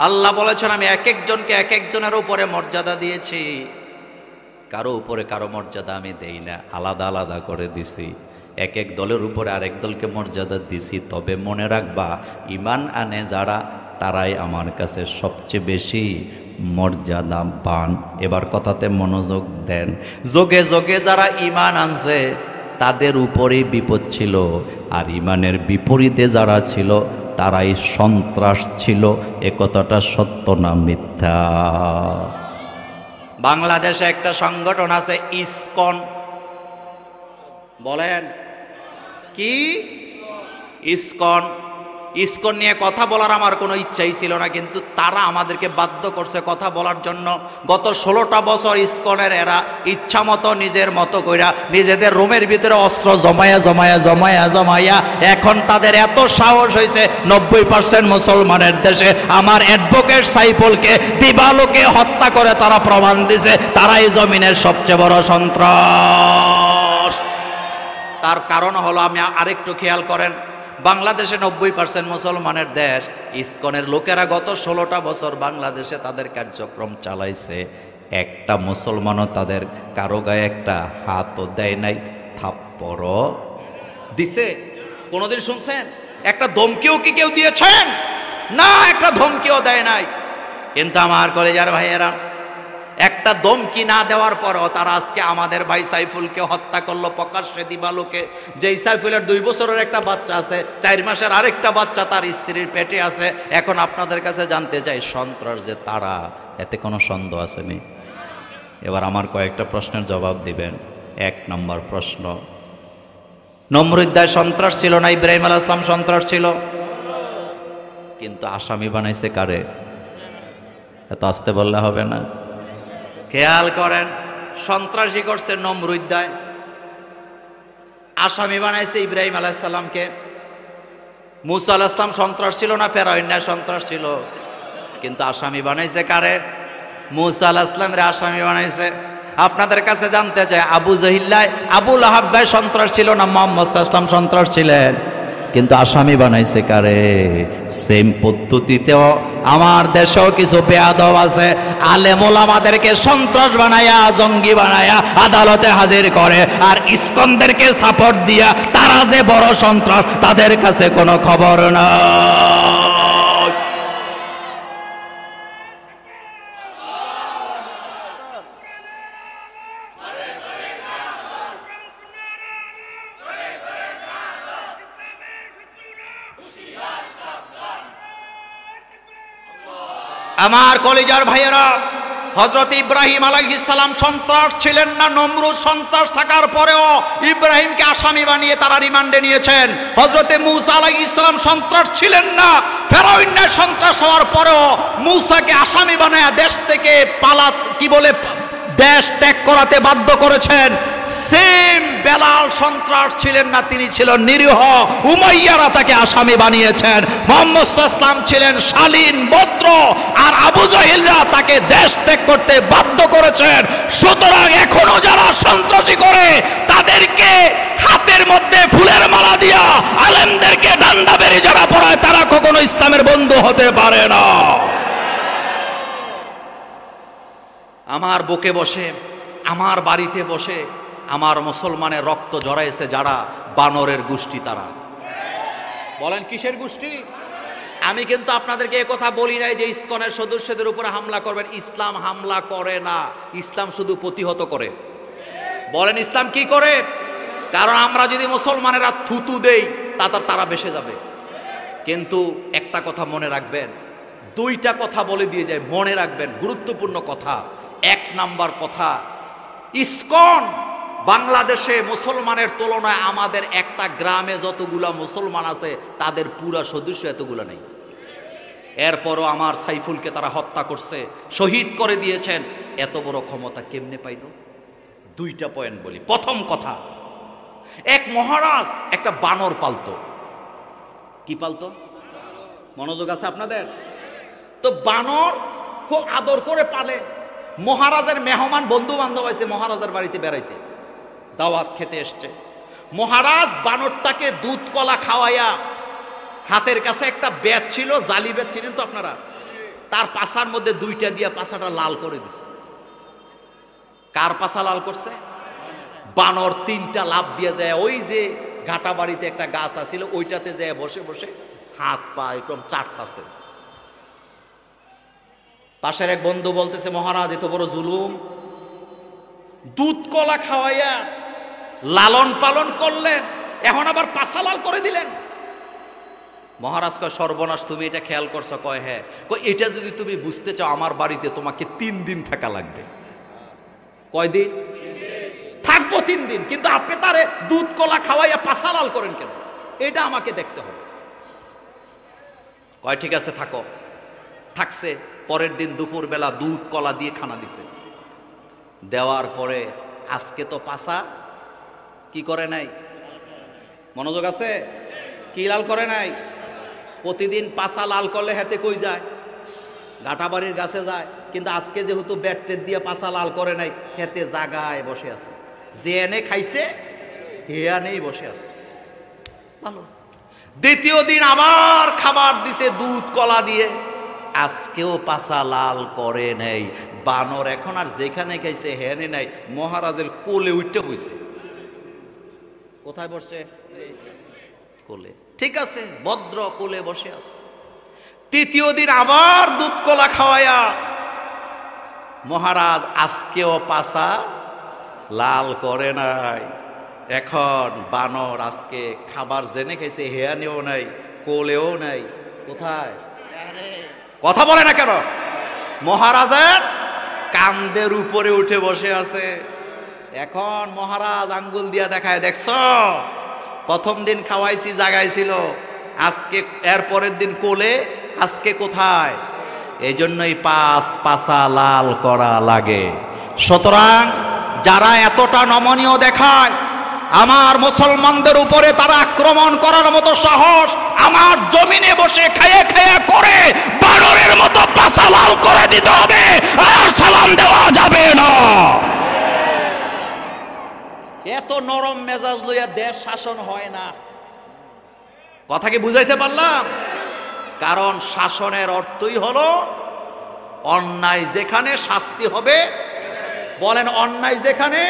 আল্লাহ বলেছেন, আমি এক একজনকে এক একজনের উপরে মর্যাদা দিয়েছি, কারো উপরে কারো মর্যাদা আমি দেই না, আলাদা আলাদা করে দিছি। এক এক দলের উপরে আরেক দলকে মর্যাদা দিছি। তবে মনে রাখবা, ইমান আনে যারা, তারাই আমার কাছে সবচেয়ে বেশি মর্যাদাবান। এবার কথাতে মনোযোগ দেন। যোগে যোগে যারা ইমান আনছে তাদের উপরেই বিপদ ছিল, আর ইমানের বিপরীতে যারা ছিল তারাই সন্ত্রাস ছিল। এ কথাটা সত্য না মিথ্যা? বাংলাদেশে একটা সংগঠন আছে ইসকন, বলেন কি? ইসকন। ইসকন নিয়ে কথা বলার আমার কোনো ইচ্ছাই ছিল না, কিন্তু তারা আমাদেরকে বাধ্য করছে কথা বলার জন্য। গত 16টা বছর ইসকনের এরা ইচ্ছা মতো নিজের মতো কইরা নিজেদের রুমের ভিতরে অস্ত্র জমায়া জমায়া জমায়া জমায়া এখন তাদের এত সাহস হয়েছে 90% মুসলমানের দেশে আমার অ্যাডভোকেট সাইফুলকে দিবালোকে হত্যা করে তারা প্রমাণ দিছে তারাই জমিনের সবচেয়ে বড় সন্ত্রাস। তার কারণ হলো, আমি আরেকটু খেয়াল করেন, বাংলাদেশে 90% মুসলমানের দেশ, ইসকনের লোকেরা গত 16টা বছর বাংলাদেশে তাদের কার্যক্রম চালাইছে। একটা মুসলমানও তাদের কারো গায়ে একটা হাতও দেয় নাই, থাপ্পড়ও দিছে? কোনোদিন শুনছেন? একটা ধমকিও কি কেউ দিয়েছেন? না, একটা ধমকিও দেয় নাই। কিন্তু আমার কলেজার ভাইয়েরা, একটা দমকি না দেওয়ার পরও তারা আজকে আমাদের ভাই সাইফুলকে হত্যা করলো প্রকাশ্যে দিবালোকে। যেই সাইফুলের 2 বছরের একটা বাচ্চা আছে, 4 মাসের আরেকটা বাচ্চা তার স্ত্রীর পেটে আছে। এখন আপনাদের কাছে জানতে চাই, সন্ত্রাস যে তারা, এতে কোনো সন্দেহ আসেনি? এবার আমার কয়েকটা প্রশ্নের জবাব দিবেন। 1 নম্বর প্রশ্ন, নমরুদ্দায় সন্ত্রাস ছিল না? ইব্রাহিম আলাইহিস সালাম সন্ত্রাস ছিল, কিন্তু আসামি বানাইছে কারে? এত আসতে বললে হবে না। খেয়াল করেন, সন্ত্রাসী করছে নমরুদ্দায়, আসামি বানাইছে ইব্রাহিম আলাইহিস সালামকে। মুসা আলাইহিস সালাম সন্ত্রাস ছিল না? ফেরাউনের সন্ত্রাস ছিল, কিন্তু আসামি বানাইছে কারে? মুসা আলাইহিস সালামের আসামি বানাইছে। আপনাদের কাছে জানতে চাই, আবু জহিল্লায় আবু লাহাব ভাই সন্ত্রাস ছিল না মুহাম্মদ সাল্লাল্লাহু আলাইহি ওয়াসাল্লাম সন্ত্রাস ছিলেন? কিন্তু আসামি বানাইছে কারে? সেম পদ্ধতিতেও আমার দেশেও কিছু বেয়াদব আছে, আলেম ওলামাদেরকে সন্ত্রাস বানায়া, জঙ্গি বানায়া আদালতে হাজির করে, আর ইসকনদেরকে সাপোর্ট দিয়া তারা যে বড় সন্ত্রাস তাদের কাছে কোনো খবর না। আমার কলিজার ভাইয়েরা, হযরত ইব্রাহিম আলাইহিস সালাম সন্ত্রাস ছিলেন না? নমরুদ সন্ত্রাস থাকার পরেও ইব্রাহিমকে আসামি বানিয়ে তারা রিমান্ডে নিয়েছেন। হযরত মূসা আলাইহিস সালাম সন্ত্রাস ছিলেন না? ফেরাউনের সন্ত্রাস হওয়ার পরেও মূসাকে আসামি বানায়া দেশ থেকে দেশ ত্যাগ করাতে বাধ্য করেছেন। সেম বেলাল সন্ত্রাস ছিলেন না? তিনি ছিলেন নিরীহ, উমাইয়ারা তাকে আসামি বানিয়েছেন। মুহাম্মদ সাল্লাল্লাহু আলাইহি ওয়াসাল্লাম ছিলেন শালীন, ভদ্র, আর আবু জাহেলরা তাকে দেশ ত্যাগ করতে বাধ্য করেছেন। সুতরাং এখনো যারা সন্ত্রাসী করে তাদেরকে হাতের মধ্যে ফুলের মালা দিয়া আলেমদেরকে ডান্ডা বেরি যারা পড়ায় তারা কখনো ইসলামের বন্ধু হতে পারে না। আমার বুকে বসে, আমার বাড়িতে বসে আমার মুসলমানের রক্ত ঝরাইছে যারা, বানরের গোষ্ঠী তারা। বলেন কিসের গোষ্ঠী? আমি কিন্তু আপনাদেরকে এই কথা বলি নাই যে ইসকনের সদস্যদের উপরে হামলা করবেন। ইসলাম হামলা করে না, ইসলাম শুধু প্রতিহত করে। বলেন ইসলাম কি করে? কারণ আমরা যদি মুসলমানেরা থুতু দেই তারা বেসে যাবে। কিন্তু একটা কথা মনে রাখবেন, দুইটা কথা বলে দিয়ে যায়, মনে রাখবেন গুরুত্বপূর্ণ কথা। এক নাম্বার কথা, ইসকন বাংলাদেশে মুসলমানের তুলনায় আমাদের একটা গ্রামে যতগুলা মুসলমান আছে তাদের পুরা সদস্য এতগুলা নেই। এরপরও আমার সাইফুলকে তারা হত্যা করছে, শহীদ করে দিয়েছেন। এত বড় ক্ষমতা কেমনে পাইল? দুইটা পয়েন্ট বলি। প্রথম কথা, এক মহারাজ একটা বানর পালতো। কি পালতো? মনোযোগ আছে আপনাদের? তো বানর খুব আদর করে পালে। মহারাজের মেহমান বন্ধু বান্ধব আছে মহারাজের বাড়িতে বেড়াইতে, দাওয়াত খেতে এসছে। মহারাজ বানরটাকে দুধ কলা খাওয়াইয়া, হাতের কাছে একটা বেত ছিল, জালি বেত ছিলেন তো আপনারা, তার পাছার মধ্যে দুইটা দিয়া পাছাটা লাল করে দিছে। কার পাছা লাল করছে? বানর তিনটা লাফ দিয়ে যায় ওই যে ঘাটা বাড়িতে একটা গাছ আছিল ওইটাতে যায় বসে বসে হাত পা একদম চাটতাছে। পাশের এক বন্ধু বলতেছে, মহারাজ এত বড় জুলুম, দুধ কলা খাওয়াইয়া লালন পালন করলেন, এখন আবার পাছা লাল করে দিলেন। মহারাজ কয়, সর্বনাশ, তুমি এটা খেয়াল করছো? কয় হ্যাঁ। কয় এটা যদি তুমি বুঝতে চাও আমার বাড়িতে তোমাকে 3 দিন থাকা লাগবে। কয় দিন থাকবো? 3 দিন। কিন্তু আপনি তারে দুধ কলা খাওয়াইয়া পাছা লাল করেন কেন? এটা আমাকে দেখতে হবে। কয় ঠিক আছে থাকো। থাকছে। পরের দিন দুপুর বেলা দুধ কলা দিয়ে খানা দিছে। দেওয়ার পরে আজকে তো পাছা কি করে নাই? মনোযোগ আছে? কি লাল করে নাই? প্রতিদিন পাছা লাল করলে হেতে কই যায়? ঘাটাবাড়ির গাছে যায়। কিন্তু আজকে যেহেতু ব্যাটের দিয়ে পাছা লাল করে নাই, হেতে জাগায় বসে আছে। যে এনে খাইছে হে আনেই বসে আছে। ভালো। দ্বিতীয় দিন আবার খাবার দিছে দুধ কলা দিয়ে, আজকেও পাছা লাল করে নাই। বানর এখন আর যেখানে খাইছে হেনে নাই, মহারাজের কোলে উঠতে বসে। কোথায় বসছে? কোলে। ঠিক আছে, ভদ্র কোলে বসে আছে। তৃতীয় দিন আবার দুধ কলা খাওয়ায়া, মহারাজ আজকেও পাছা লাল করে নাই। এখন বানর আজকে খাবার জেনে খাইছে, হেয়ানেও নাই, কোলেও নাই। কোথায়? কথা বলে না কেন? মহারাজের কান্দের উপরে উঠে বসে আছে। এখন মহারাজ আঙ্গুল দিয়া দেখায়, দেখছ প্রথম দিন খাওয়াইছি জাগাইছিল, আজকে এর পরের দিন কোলে, আজকে কোথায়? এই জন্যই পাছা লাল করা লাগে। সুতরাং যারা এতটা নমনীয় দেখায়, আমার মুসলমানদের উপরে তারা আক্রমণ করার মতো সাহস আমার জমিনে বসে খাইয়ে খাইয়ে করে, বানরের মতো পাছা লাল করে দিতে হবে, আর সালাম দেওয়া যাবে না। এত নরম মেজাজ লইয়া দেশ শাসন হয় না। কথা কি বুঝাইতে পারলাম? কারণ শাসনের অর্থই হলো অন্যায় যেখানে শাস্তি হবে। বলেন অন্যায় যেখানে।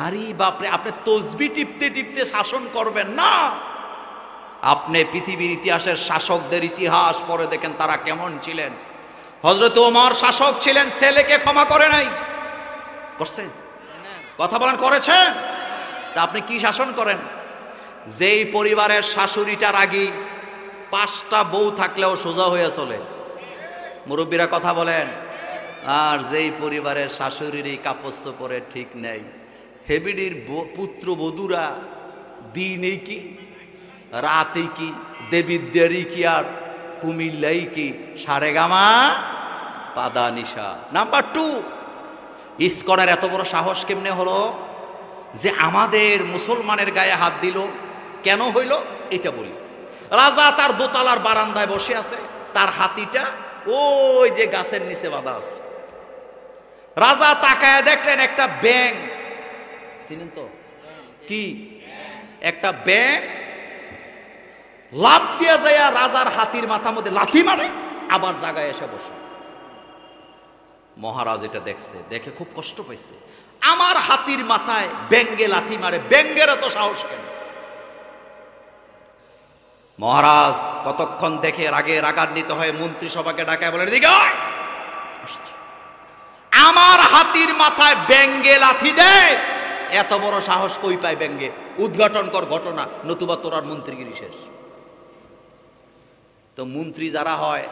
আরে বাপরে, আপনি তসবি টিপতে টিপতে শাসন করবেন না। আপনি পৃথিবীর ইতিহাসের শাসকদের ইতিহাস পড়ে দেখেন তারা কেমন ছিলেন। হযরত ওমর শাসক ছিলেন, ছেলেকে ক্ষমা করে নাই। করছেন? কথা বলেন করেছেন? তা আপনি কি শাসন করেন? যেই পরিবারের শাশুড়িটার আগে 5টা বউ থাকলেও সোজা হয়ে চলে। মুরব্বীরা কথা বলেন। আর যেই পরিবারের শাশুড়ির এই কাপড় চোপড়ের ঠিক নেই, হেবিডির পুত্র বধূরা দিনে কি রাতে কি, দেবিদ্যারি কি আর কুমিল্লাই কি, সারেগামা পাদানিশা। নাম্বার 2, ইসকনের এত বড় সাহস কেমনে হলো যে আমাদের মুসলমানের গায়ে হাত দিল? কেন হইল এটা বলি। রাজা তার দোতলার বারান্দায় বসে আছে, তার হাতিটা ওই যে গাছের নিচে বাঁধা আছে। রাজা তাকায় দেখলেন একটা ব্যাঙ, চিনেন তো কি, একটা ব্যাঙ লাফ দিয়ে যায় রাজার হাতির মাথার মধ্যে লাথি মারে, আবার জায়গায় এসে বসে। মহারাজ এটা দেখছে, দেখে খুব কষ্ট পাইছে। আমার হাতির মাথায় ব্যাঙে লাথি মারে, ব্যাঙের এত সাহস কেন? মহারাজ কতক্ষণ দেখে রাগে রাগান্বিত হয়ে মন্ত্রিসভাকে ডাকায় বলে, দিকে আমার হাতির মাথায় ব্যাঙে লাথি দেয়, এত বড় সাহস কই পায় ব্যাঙে? উদ্ঘাটন কর ঘটনা, নতুবা তোরার মন্ত্রীগিরি শেষ। তো মন্ত্রী যারা হয়,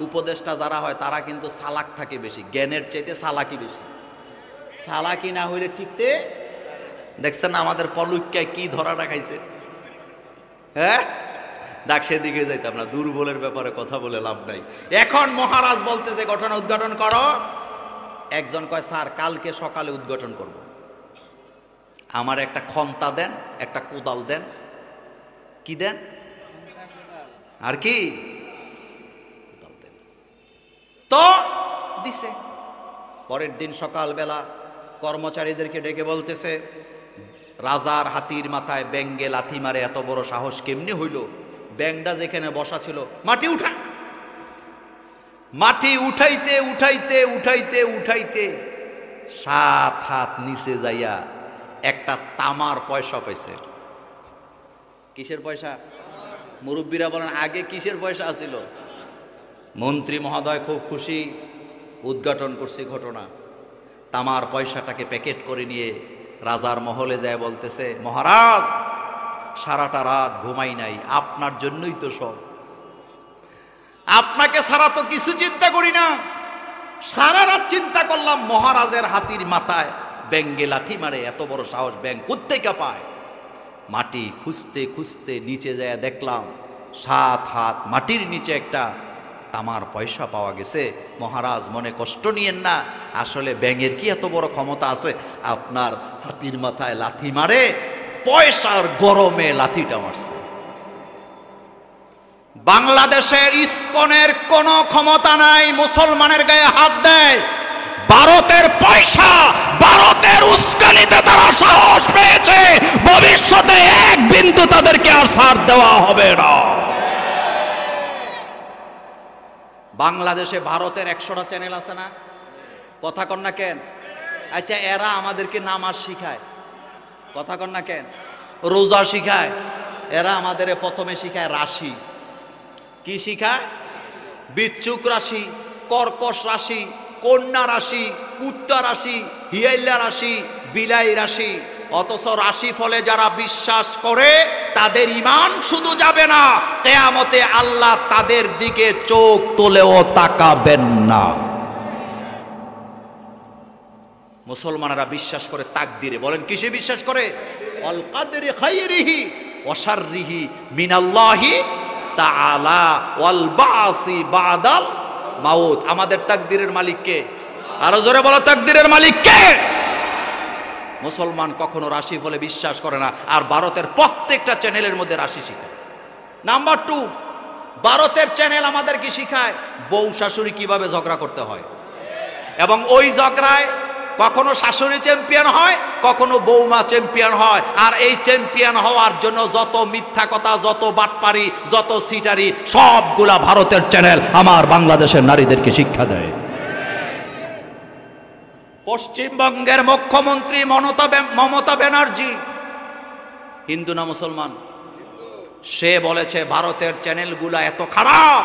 উপদেষ্টা যারা হয়, তারা কিন্তু চালাক থাকে বেশি, জ্ঞানের চাইতে চালাকি বেশি। চালাকি না হইলে ঠিকতে দেখছেন না আমাদের পলুক্কায় কি ধরা রাখাইছে। হ্যাঁ, ডাক সেদিকে যাইতাম না, দুর্বলের ব্যাপারে কথা বলে লাভ নাই। এখন মহারাজ বলতেছে ঘটনা উদ্ঘাটন করো। একজন কয়, স্যার কালকে সকালে উদ্ঘাটন করব। আমার একটা খন্তা দেন, একটা কোদাল দেন। কি দেন? আর কি? তো দিছে। পরের দিন সকালবেলা কর্মচারীদেরকে ডেকে বলতেছে, রাজার হাতির মাথায় ব্যাঙে লাথি মারে, এত বড় সাহস কেমনে হইল? ব্যাঙটা যেখানে বসা ছিল মাটি উঠা। মাটি উঠাইতে উঠাইতে উঠাইতে উঠাইতে 7 হাত নিচে যাইয়া একটা তামার পয়সা পাইছে। কিসের পয়সা? মুরব্বীরা বলেন আগে কিসের পয়সা আছিল? মন্ত্রী মহোদয় খুব খুশি, উদ্ঘাটন করছে ঘটনা। তামার পয়সাটাকে প্যাকেট করে নিয়ে রাজার মহলে যায় বলতেছে, মহারাজ সারাটা রাত ঘুমাই নাই, আপনার জন্যই তো সব। আপনাকে ছাড়া তো কিছু চিন্তা করি না। সারা রাত চিন্তা করলাম মহারাজের হাতির মাথায় ব্যাঙে লাথি মারে, এত বড় সাহস ব্যাঙ কোত্থেকে পায়? মাটি খুঁজতে খুঁজতে নিচে যায় দেখলাম 7 হাত মাটির নিচে একটা তামার পয়সা পাওয়া গেছে। মহারাজ মনে কষ্ট নিয়েন না, আসলে ব্যাঙের কি এত বড় ক্ষমতা আছে আপনার হাতির মাথায় লাথি মারে? পয়সার গরমে লাথিটা মারছে। বাংলাদেশের ইসকনের কোনো ক্ষমতা নাই মুসলমানের গায়ে হাত দেয়। ভারতের পয়সা, ভারতের উস্কানিতে তারা সাহস পেয়েছে, ভবিষ্যতে এক বিন্দু তাদেরকে আর ছাড় দেওয়া হবে না। বাংলাদেশে ভারতের 100টা চ্যানেল আছে না? কথা কন না কেন? আচ্ছা, এরা আমাদেরকে নামাজ শিখায়, কথা কন না কেন? রোজা শিখায়, এরা আমাদের প্রথমে শিখায় রাশি। কি শিখায়? বিচ্ছুক রাশি, কর্কশ রাশি, কন্যা রাশি, কুত্তা রাশি, হিয়াইলা রাশি, বিলাই রাশি। অথচ রাশি ফলে যারা বিশ্বাস করে তাদের ঈমান শুধু যাবে না, কিয়ামতে আল্লাহ তাদের দিকে চোখ তুলেও তাকাবেন না। মুসলমানেরা বিশ্বাস করে তাকদিরে। বলেন কিসে বিশ্বাস করে? আল কাদরি খাইরিহি ওয়া শাররিহি মিনাল্লাহি তাআলা ওয়াল বাসি বাদাল মাউত। আমাদের তাকদিরের মালিক কে? আরো জোরে বলো, তাকদিরের মালিক কে? মুসলমান কখনো রাশি ফলে বিশ্বাস করে না, আর ভারতের প্রত্যেকটা চ্যানেলের মধ্যে রাশি শিখায়। নাম্বার 2, ভারতের চ্যানেল আমাদেরকে শিখায় বউ শাশুড়ি কিভাবে ঝগড়া করতে হয়, এবং ওই ঝগড়ায় কখনো শাশুড়ি চ্যাম্পিয়ন হয়, কখনো বৌমা চ্যাম্পিয়ন হয়। আর এই চ্যাম্পিয়ন হওয়ার জন্য যত মিথ্যা কথা, যত বাটপারি, যত সিটারি, সবগুলা ভারতের চ্যানেল আমার বাংলাদেশের নারীদেরকে শিক্ষা দেয়। পশ্চিমবঙ্গের মুখ্যমন্ত্রী মমতা ব্যানার্জি হিন্দু না মুসলমান? সে বলেছে ভারতের চ্যানেলগুলা এত খারাপ,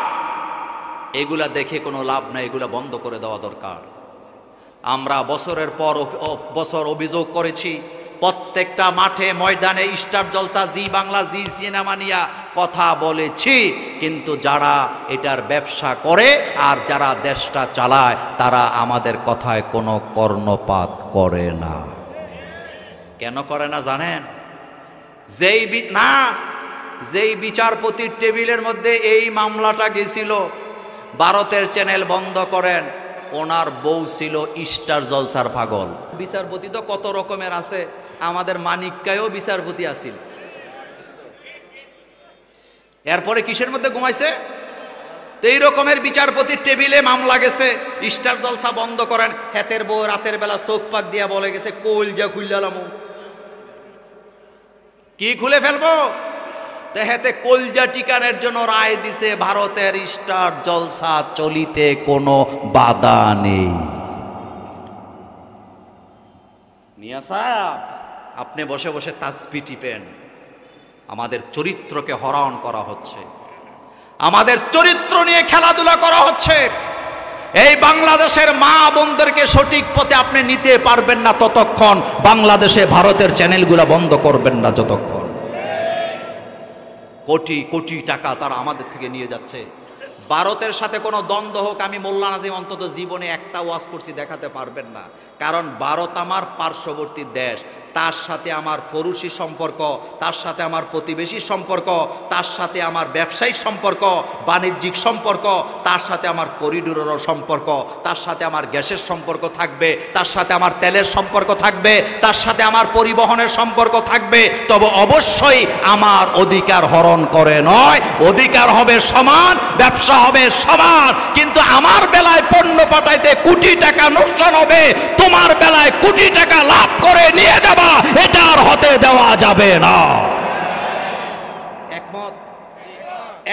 এগুলা দেখে কোনো লাভ নাই, এগুলা বন্ধ করে দেওয়া দরকার। আমরা বছরের পর বছর অভিযোগ করেছি, প্রত্যেকটা মাঠে ময়দানে স্টার জলসা, জি বাংলা, জি সিনেমা নিয়ে কথা বলেছি, কিন্তু যারা এটার ব্যবসা করে আর যারা দেশটা চালায় তারা আমাদের কথায় কোনো কর্ণপাত করে না। কেন করে না জানেন? যেই বিচারপতির টেবিলের মধ্যে এই মামলাটা গেছিল, ভারতের চ্যানেল বন্ধ করেন, ওনার বউ ছিল স্টার জলসার পাগল। বিচারপতি তো কত রকমের আছে, আমাদের মানিককায়ও বিচারপতি আছিল। এরপরে কিসের মধ্যে ঘুমাইছে? তো এই রকমের বিচারপতির টেবিলে মামলা গেছে, স্টার জলসা বন্ধ করেন। হেতের বউ রাতের বেলা চোখ পাক দিয়া বলে গেছে, কলজা খুললাম। কি খুলে ফেলবো? হেতে কলজা টিকানের জন্য রায় দিছে, ভারতের স্টার জলসা চলিতে কোনো বাধা নেই। মিয়া সাহেব, আপনি বসে বসে তাসবিহ টিপেন। আমাদের চরিত্রকে হরণ করা হচ্ছে, আমাদের চরিত্র নিয়ে খেলাধুলা করা হচ্ছে। এই বাংলাদেশের মা বোনদেরকে সঠিক পথে আপনি নিতে পারবেন না ততক্ষণ, বাংলাদেশে ভারতের চ্যানেলগুলো বন্ধ করবেন না যতক্ষণ। কোটি কোটি টাকা তারা আমাদের থেকে নিয়ে যাচ্ছে। ভারতের সাথে কোনো দ্বন্দ্ব হোক, আমি মোল্লা নাজিম অন্তত জীবনে একটা ওয়াজ করছি দেখাতে পারবেন না। কারণ ভারত আমার পার্শ্ববর্তী দেশ, তার সাথে আমার পড়োশী সম্পর্ক, তার সাথে আমার প্রতিবেশী সম্পর্ক, তার সাথে আমার ব্যবসায়িক সম্পর্ক, বাণিজ্যিক সম্পর্ক, তার সাথে আমার করিডোরেরও সম্পর্ক, তার সাথে আমার গ্যাসের সম্পর্ক থাকবে, তার সাথে আমার তেলের সম্পর্ক থাকবে, তার সাথে আমার পরিবহনের সম্পর্ক থাকবে। তবে অবশ্যই আমার অধিকার হরণ করে নয়, অধিকার হবে সমান, ব্যবসা হবে সমান। কিন্তু আমার বেলায় পণ্য পাঠাইতে কোটি টাকা নোকসান হবে, তোমার বেলায় কোটি টাকা লাভ করে নিয়ে যাবা, এটা আর হতে দেওয়া যাবে না। একমত?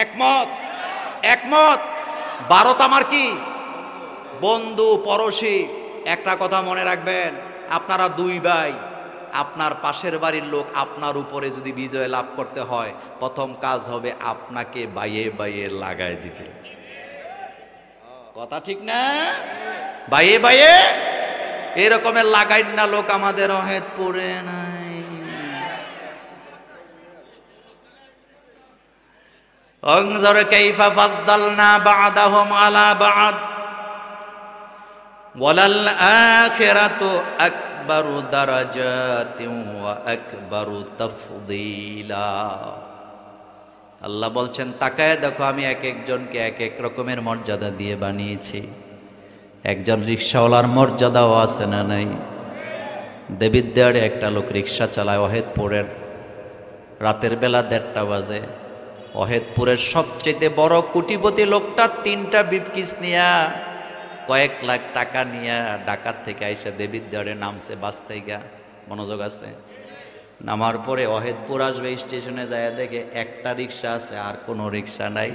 একমত? একমত? ভারত আমার কি বন্ধু, পড়োশী। একটা কথা মনে রাখবেন, আপনারা দুই ভাই, আপনার পাশের বাড়ির লোক আপনার উপরে যদি বিজয় লাভ করতে হয়, প্রথম কাজ হবে আপনাকে বাইয়ে বাইয়ে লাগাই দিবে। কথা ঠিক না? বাইয়ে বাইয়ে এরকমের লাগাই না লোক আমাদের অহেদ পড়ে নাই। انظر كيف فضلنا بعضهم على بعض وللآخرة أكبر درجات وأكبر تفضيلا। আল্লাহ বলছেন, তাকায় দেখো আমি এক একজনকে এক এক রকমের মর্যাদা দিয়ে বানিয়েছি। একজন রিক্সাওয়ালার মর্যাদাও আছে না নাই? দেবিদ্যারে একটা লোক রিক্সা চালায় অহেদপুরের, রাতের বেলা 1:30 বাজে। অহেদপুরের সবচেয়ে বড় কোটিপতি লোকটা 3টা ব্রিফকেস নিয়া, কয়েক লাখ টাকা নিয়া ঢাকার থেকে আইসা দেবিদ্যারে নামছে বাস থেকে। মনোযোগ আছে? নামার পরে অহেদপুর আসবে, স্টেশনে যায় দেখে একটা রিক্সা আছে আর কোনো রিক্সা নাই।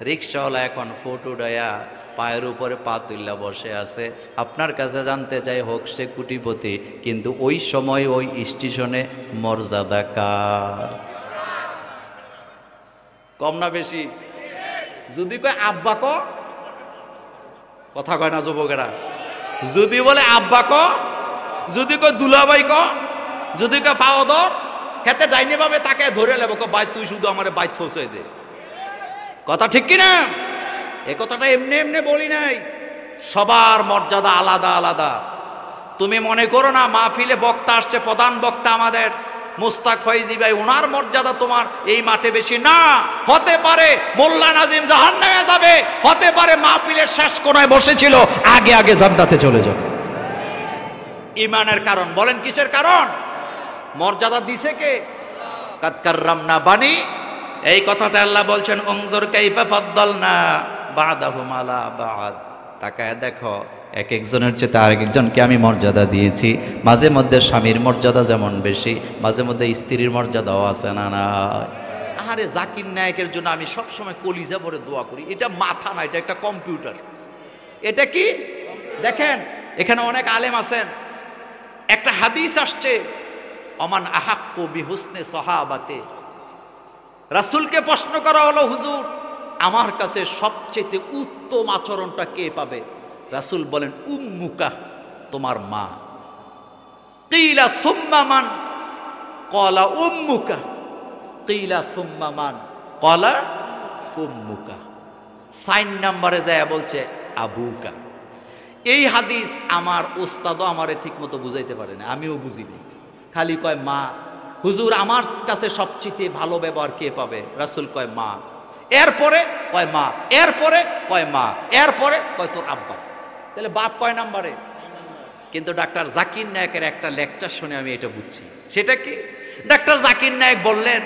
রিক্সাওয়ালা এখন ফটো ডায়া পায়ের উপরে পা তুল্লা বসে আছে। আপনার কাছে জানতে চাই, হোক সে কোটিপতি, কিন্তু ওই সময় ওই স্টেশনে মর্যাদা কার? কম না বেশি? যদি কয় আব্বা ক, কথা কয় না যুবকেরা? যদি বলে আব্বা ক, যদি কয় দুলাভাই ক, যদি কয় ফাওদর, হেতে ডাইনে ভাবে তাকে ধরে লেব, ভাই তুই শুধু আমার বাইক পৌঁছে দে। কথা ঠিক কিনা? এ কথাটা এমনি এমনি বলি নাই, সবার মর্যাদা আলাদা আলাদা। তুমি মনে করো না মাহফিলে বক্তা আসছে, প্রধান বক্তা আমাদের মুস্তাক ফয়জি ভাই, ওনার মর্যাদা তোমার এই মাঠে বেশি না। হতে পারে মোল্লা নাজিম জাহান্নামে যাবে, হতে পারে মাহফিলের শেষ কোণায় বসেছিল, আগে আগে জান্নাতে চলে যাবে। ঈমানের কারণ বলেন, কিসের কারণ? মর্যাদা দিছে কে? কাদ কাররামনা বানি, এই কথাটা আল্লাহ বলছেন, উনজুর কাইফা ফাদ্দালনা বা'দাহুম আলা বা'দ। তাকায় দেখো এক একজনের চেয়ে আরেক একজনকে আমি মর্যাদা দিয়েছি। মাঝে মধ্যে স্বামীর মর্যাদা যেমন বেশি, মাঝে মধ্যে স্ত্রীর মর্যাদাও আছে না না। আরে জাকির নায়েকের জন্য আমি সবসময় কলিজা ভরে দোয়া করি। এটা মাথা না, এটা একটা কম্পিউটার। এটা কি দেখেন, এখানে অনেক আলেম আছেন। একটা হাদিস আসছে, অমান আহাক্কু বিহুসনে সাহাবাতে, রাসূলকে প্রশ্ন করা হলো, হুজুর আমার কাছে সবচেয়ে উত্তম আচরণটা কে পাবে? রাসূল বলেন উম্মুকা, তোমার মা। কিলা সুম্মা মান? ক্বালা উম্মুকা। কিলা সুম্মা মান? ক্বালা উম্মুকা। 4 নম্বরে যায় বলছে আবুকা। এই হাদিস আমার ওস্তাদও আমারে ঠিক মতো বুঝাইতে পারে না, আমিও বুঝিনি, খালি কয় মা। হুজুর আমার কাছে সবচেয়ে ভালো ব্যবহার কে পাবে? রাসূল কয় মা। এরপরে কয় মা, এরপরে কয় মা, এরপরে কয় তোর আব্বা। তাহলে বাপ কয় নাম্বারে? কিন্তু ডাক্তার জাকির নায়েকের একটা লেকচার শুনে আমি এটা বুঝছি। সেটা কি? ডাক্তার জাকির নায়েক বললেন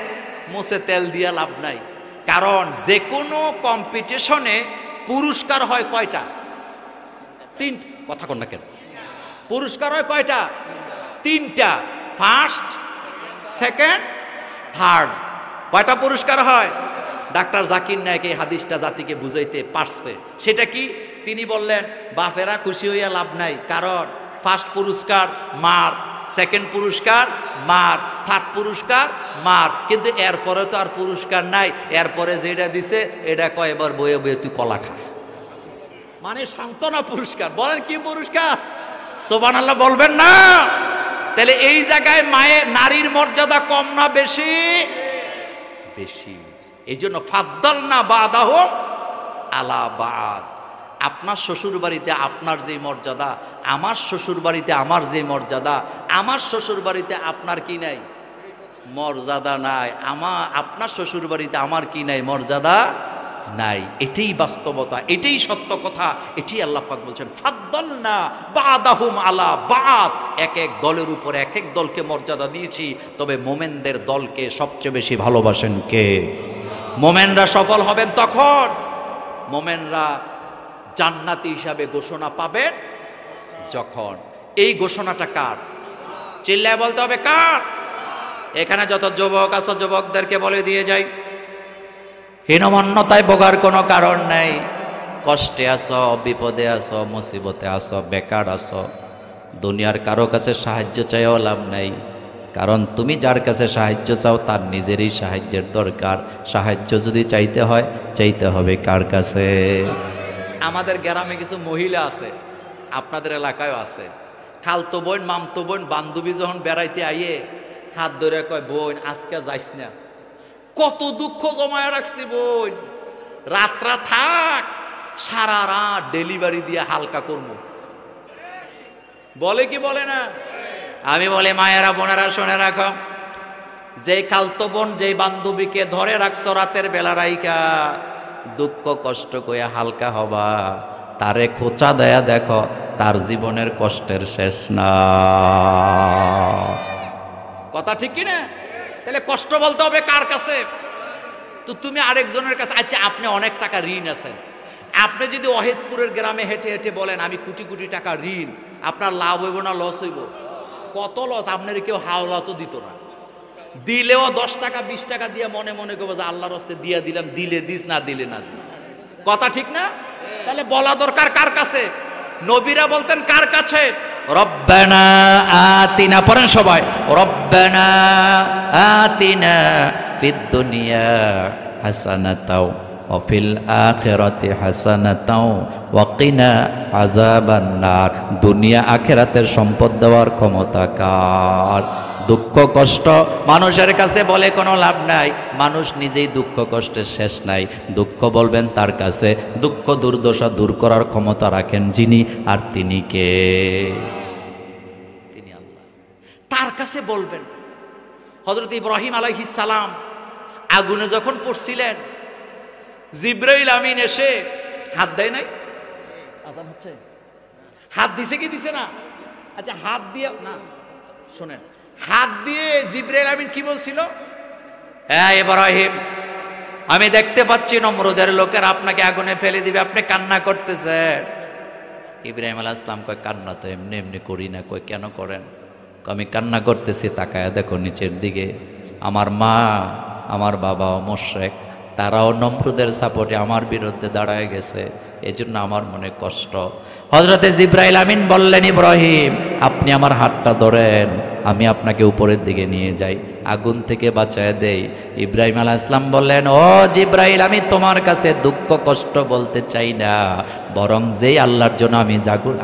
মুছে তেল দিয়া লাভ নাই, কারণ যে কোনো কম্পিটিশনে পুরস্কার হয় কয়টা? 3টা। কথা কন না কেন? পুরস্কার হয় কয়টা? 3টা। First, second, third. কয়টা পুরস্কার হয়? ডাক্তার জাকির নায়েক এই হাদিসটা জাতিকে বুঝাইতে পারছে। সেটা কি? তিনি বললেন বাপেরা খুশি হইয়া লাভ নাই, কারণ ফার্স্ট পুরস্কার মার, সেকেন্ড পুরস্কার মার, থার্ড পুরস্কার মার, কিন্তু এরপরে তো আর পুরস্কার নাই। এরপরে যেটা দিছে এটা কয় এবার বয়ে বয়ে তুই কলা খা, মানে সান্ত্বনা পুরস্কার। বলেন কি পুরস্কার? সুবহানাল্লাহ বলবেন না? তাহলে এই জায়গায় মায়ের, নারীর মর্যাদা কম না বেশি? বেশি। এই জন্য ফাদ্দালনা বাদাহুম আলা বাদ। আপনার শ্বশুর বাড়িতে আপনার যে মর্যাদা, আমার শ্বশুর বাড়িতে আমার যে মর্যাদা, আমার শ্বশুর বাড়িতে আপনার কি নাই? মর্যাদা নাই। আপনার শ্বশুর বাড়িতে আমার কি নাই? মর্যাদা নাই। এটাই বাস্তবতা, এটাই সত্য কথা, এটাই আল্লাহ পাক বলছেন ফাদ্দালনা বাদাহুম আলা বাদ। এক এক দলের উপর এক এক দলকে মর্যাদা দিয়েছি, তবে মোমেনদের দলকে সবচেয়ে বেশি ভালোবাসেন কে? মোমেনরা সফল হবেন তখন, মোমেনরা জান্নাতি হিসাবে ঘোষণা পাবেন যখন। এই ঘোষণাটা কার? চিল্লায় বলতে হবে কার? এখানে যত যুবক আছে যুবকদেরকে বলে দিয়ে যাই, হীনমন্যতায় ভোগার কোনো কারণ নাই। কষ্টে আছো, বিপদে আছো, মুসিবতে আছো, বেকার আছো, দুনিয়ার কারো কাছে সাহায্য চাইও লাভ নাই, কারণ তুমি যার কাছে সাহায্য চাও তার নিজেরই সাহায্যের দরকার। সাহায্য যদি চাইতে হয়, চাইতে হবে কার কাছে? আমাদের গ্রামে কিছু মহিলা আছে, আপনাদের এলাকায়ও আছে, খালতো বোন, মামতো বোন, বান্ধবী যখন বেড়াইতে আইয়ে হাত ধরে কয় বোন আজকে যাইস না। কত দুঃখ জমায় রাখছি বোন, রাতরা থাক, সারা রাত ডেলিভারি দিয়ে হালকা করবো। বলে কি বলে না? আমি বলি মায়েরা বোনেরা শুনে রাখো, যেই খালতো বোন যেই বান্ধবীকে ধরে রাখছো রাতের বেলা রাইকা, দুঃখ কষ্ট কইয়া হালকা হবা, তারে খোঁচা দেয়া দেখো, তার জীবনের কষ্টের শেষ না। কথা ঠিক কি না? তাহলে কষ্ট বলতে হবে কার কাছে? তো তুমি আরেকজনের কাছে। আচ্ছা, আপনি অনেক টাকা ঋণ আছেন, আপনি যদি অহেদপুরের গ্রামে হেঁটে হেঁটে বলেন আমি কোটি কোটি টাকা ঋণ, আপনার লাভ হইব না লস হইব? কত লস! আপনার কেউ হাওলা তো দিত না, দিলেও 10 টাকা 20 টাকা দিয়ে মনে মনে করবো যে আল্লাহর রাস্তায় দিয়া দিলাম, দিলে দিস, না দিলে না দিস। কথা ঠিক না? তাহলে বলা দরকার কার কাছে? নবীরা বলতেন কার কাছে? রব্বানা আতিনা, পড়েন সবাই, রব্বানা আতিনা ফিদ দুনিয়া হাসানাতাও ওয়া ফিল আখিরাতি হাসানাতাও ওয়া কিনা আযাবান নার। দুনিয়া আখিরাতের সম্পদ দেওয়ার ক্ষমতা কার? দুঃখ কষ্ট মানুষের কাছে বলে কোনো লাভ নাই, মানুষ নিজেই দুঃখ কষ্টের শেষ নাই। দুঃখ বলবেন তার কাছে, দুঃখ দুর্দশা দূর করার ক্ষমতা রাখেন যিনি, আর তিনি কে? তিনি আল্লাহ। তার কাছে বলবেন। হযরত ইব্রাহিম আলাইহিস সালাম আগুনে যখন পড়ছিলেন, জিবরাইল আমিন এসে হাত দেয় নাই? আযান হচ্ছে, হাত দিছে কি দিছে না? আচ্ছা, হাত দিয়ে না, শোনেন, হাত দিয়ে জিবরাইল আমিন কি বলছিল? হ্যাঁ ইব্রাহিম, আমি দেখতে পাচ্ছি নমরুদের লোকের আপনাকে আগুনে ফেলে দিবে, আপনি কান্না করতেছেন। ইব্রাহিম আলাইহিস সালাম কয় কান্না তো এমনি এমনি করি না। কয় কেন করেন? আমি কান্না করতেছি, তাকায়া দেখো নিচের দিকে আমার মা আমার বাবাও মুশরিক, তারাও নমরুদের সাপোর্টে আমার বিরুদ্ধে দাঁড়ায় গেছে, এজন্য আমার মনে কষ্ট। হযরতে জিবরাইল আমিন বললেন, ইব্রাহিম আপনি আমার হাতটা ধরেন, আমি আপনাকে উপরের দিকে নিয়ে যাই, আগুন থেকে বাঁচায় দেই। ইব্রাহিম আলাইহিস সালাম বললেন, ও জিবরাইল, আমি তোমার কাছে দুঃখ কষ্ট বলতে চাই না, বরং যেই আল্লাহর জন্য আমি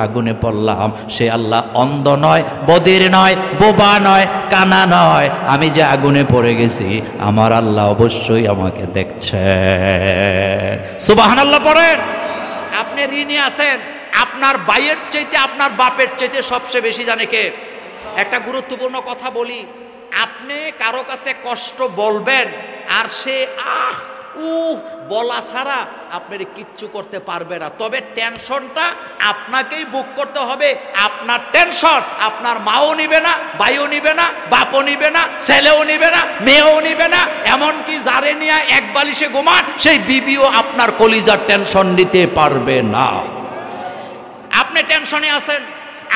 আগুনে পড়লাম সে আল্লাহ অন্ধ নয়, বধির নয়, বোবা নয়, কানা নয়। আমি যে আগুনে পড়ে গেছি আমার আল্লাহ অবশ্যই আমাকে দেখছে। সুবহানাল্লাহ পড়েন। আপনি ঋণী আছেন, আপনার ভাইয়ের চাইতে আপনার বাপের চাইতে সবচেয়ে বেশি জানে কে? একটা গুরুত্বপূর্ণ কথা বলি, আপনি কারো কাছে কষ্ট বলবেন আর সে বলা ছাড়া আপনার কিচ্ছু করতে পারবে না। তবে টেনশনটা আপনাকেই বুক করতে হবে। আপনার টেনশন আপনার মাও নিবে না, ভাইও নিবে না, বাপও নিবে না, ছেলেও নিবে না, মেয়েও নিবে না, এমনকি যারে নিয়ে এক বালিশে ঘুমান সেই বিবিও আপনার কলিজার টেনশন নিতে পারবে না। আপনি টেনশনে আছেন,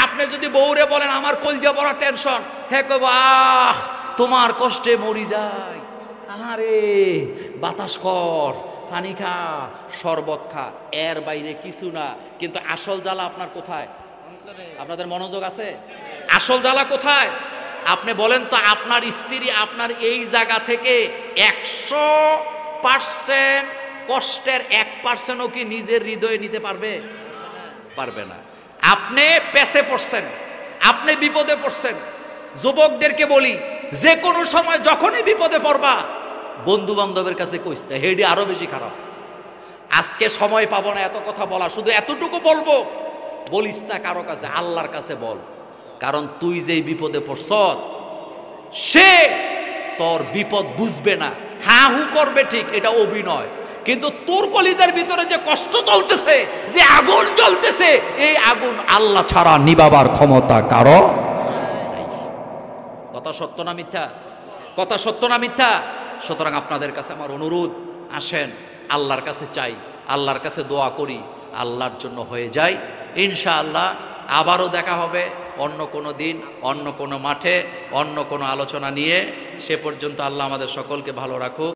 আপনি যদি বউরে বলেন আমার কলিজা বড় টেনশন, হ্যাঁ কইব তোমার কষ্টে মরি যায়, আরে বাতাস কর, পানি খা, শরবত খা, এর বাইরে কিছু না। কিন্তু আসল জ্বালা আপনার কোথায়? আপনাদের মনোযোগ আছে? আসল জ্বালা কোথায়? আপনি বলেন তো, আপনার স্ত্রী আপনার এই জায়গা থেকে 100% কষ্টের 1%ও কি নিজের হৃদয়ে নিতে পারবে? পারবে না। আপনি পেছে পড়ছেন, আপনি বিপদে পড়ছেন। যুবকদেরকে বলি, যে কোনো সময় যখনই বিপদে পড়বা বন্ধু বান্ধবের কাছে কইতে, হেডি আরো বেশি খারাপ। আজকে সময় পাবো না এত কথা বলা, শুধু এতটুকু বলবো, বলিস না কারো কাছে, আল্লাহর কাছে বল। কারণ তুই যেই বিপদে পড়ছ সে তোর বিপদ বুঝবে না, হা হু করবে ঠিক, এটা অভিনয়। কিন্তু তোর কলিজার ভিতরে যে কষ্ট চলতেছে, যে আগুন জ্বলতেছে, এই আগুন আল্লাহ ছাড়া নিবাবার ক্ষমতা কারো নাই। কথা সত্য না মিথ্যা? কথা সত্য না মিথ্যা? সুতরাং আপনাদের কাছে আমার অনুরোধ, আসেন আল্লাহর কাছে চাই, আল্লাহর কাছে দোয়া করি, আল্লাহর জন্য হয়ে যায় ইনশাআল্লাহ। আবারও দেখা হবে অন্য কোনো দিন, অন্য কোনো মাঠে, অন্য কোনো আলোচনা নিয়ে। সে পর্যন্ত আল্লাহ আমাদের সকলকে ভালো রাখুক।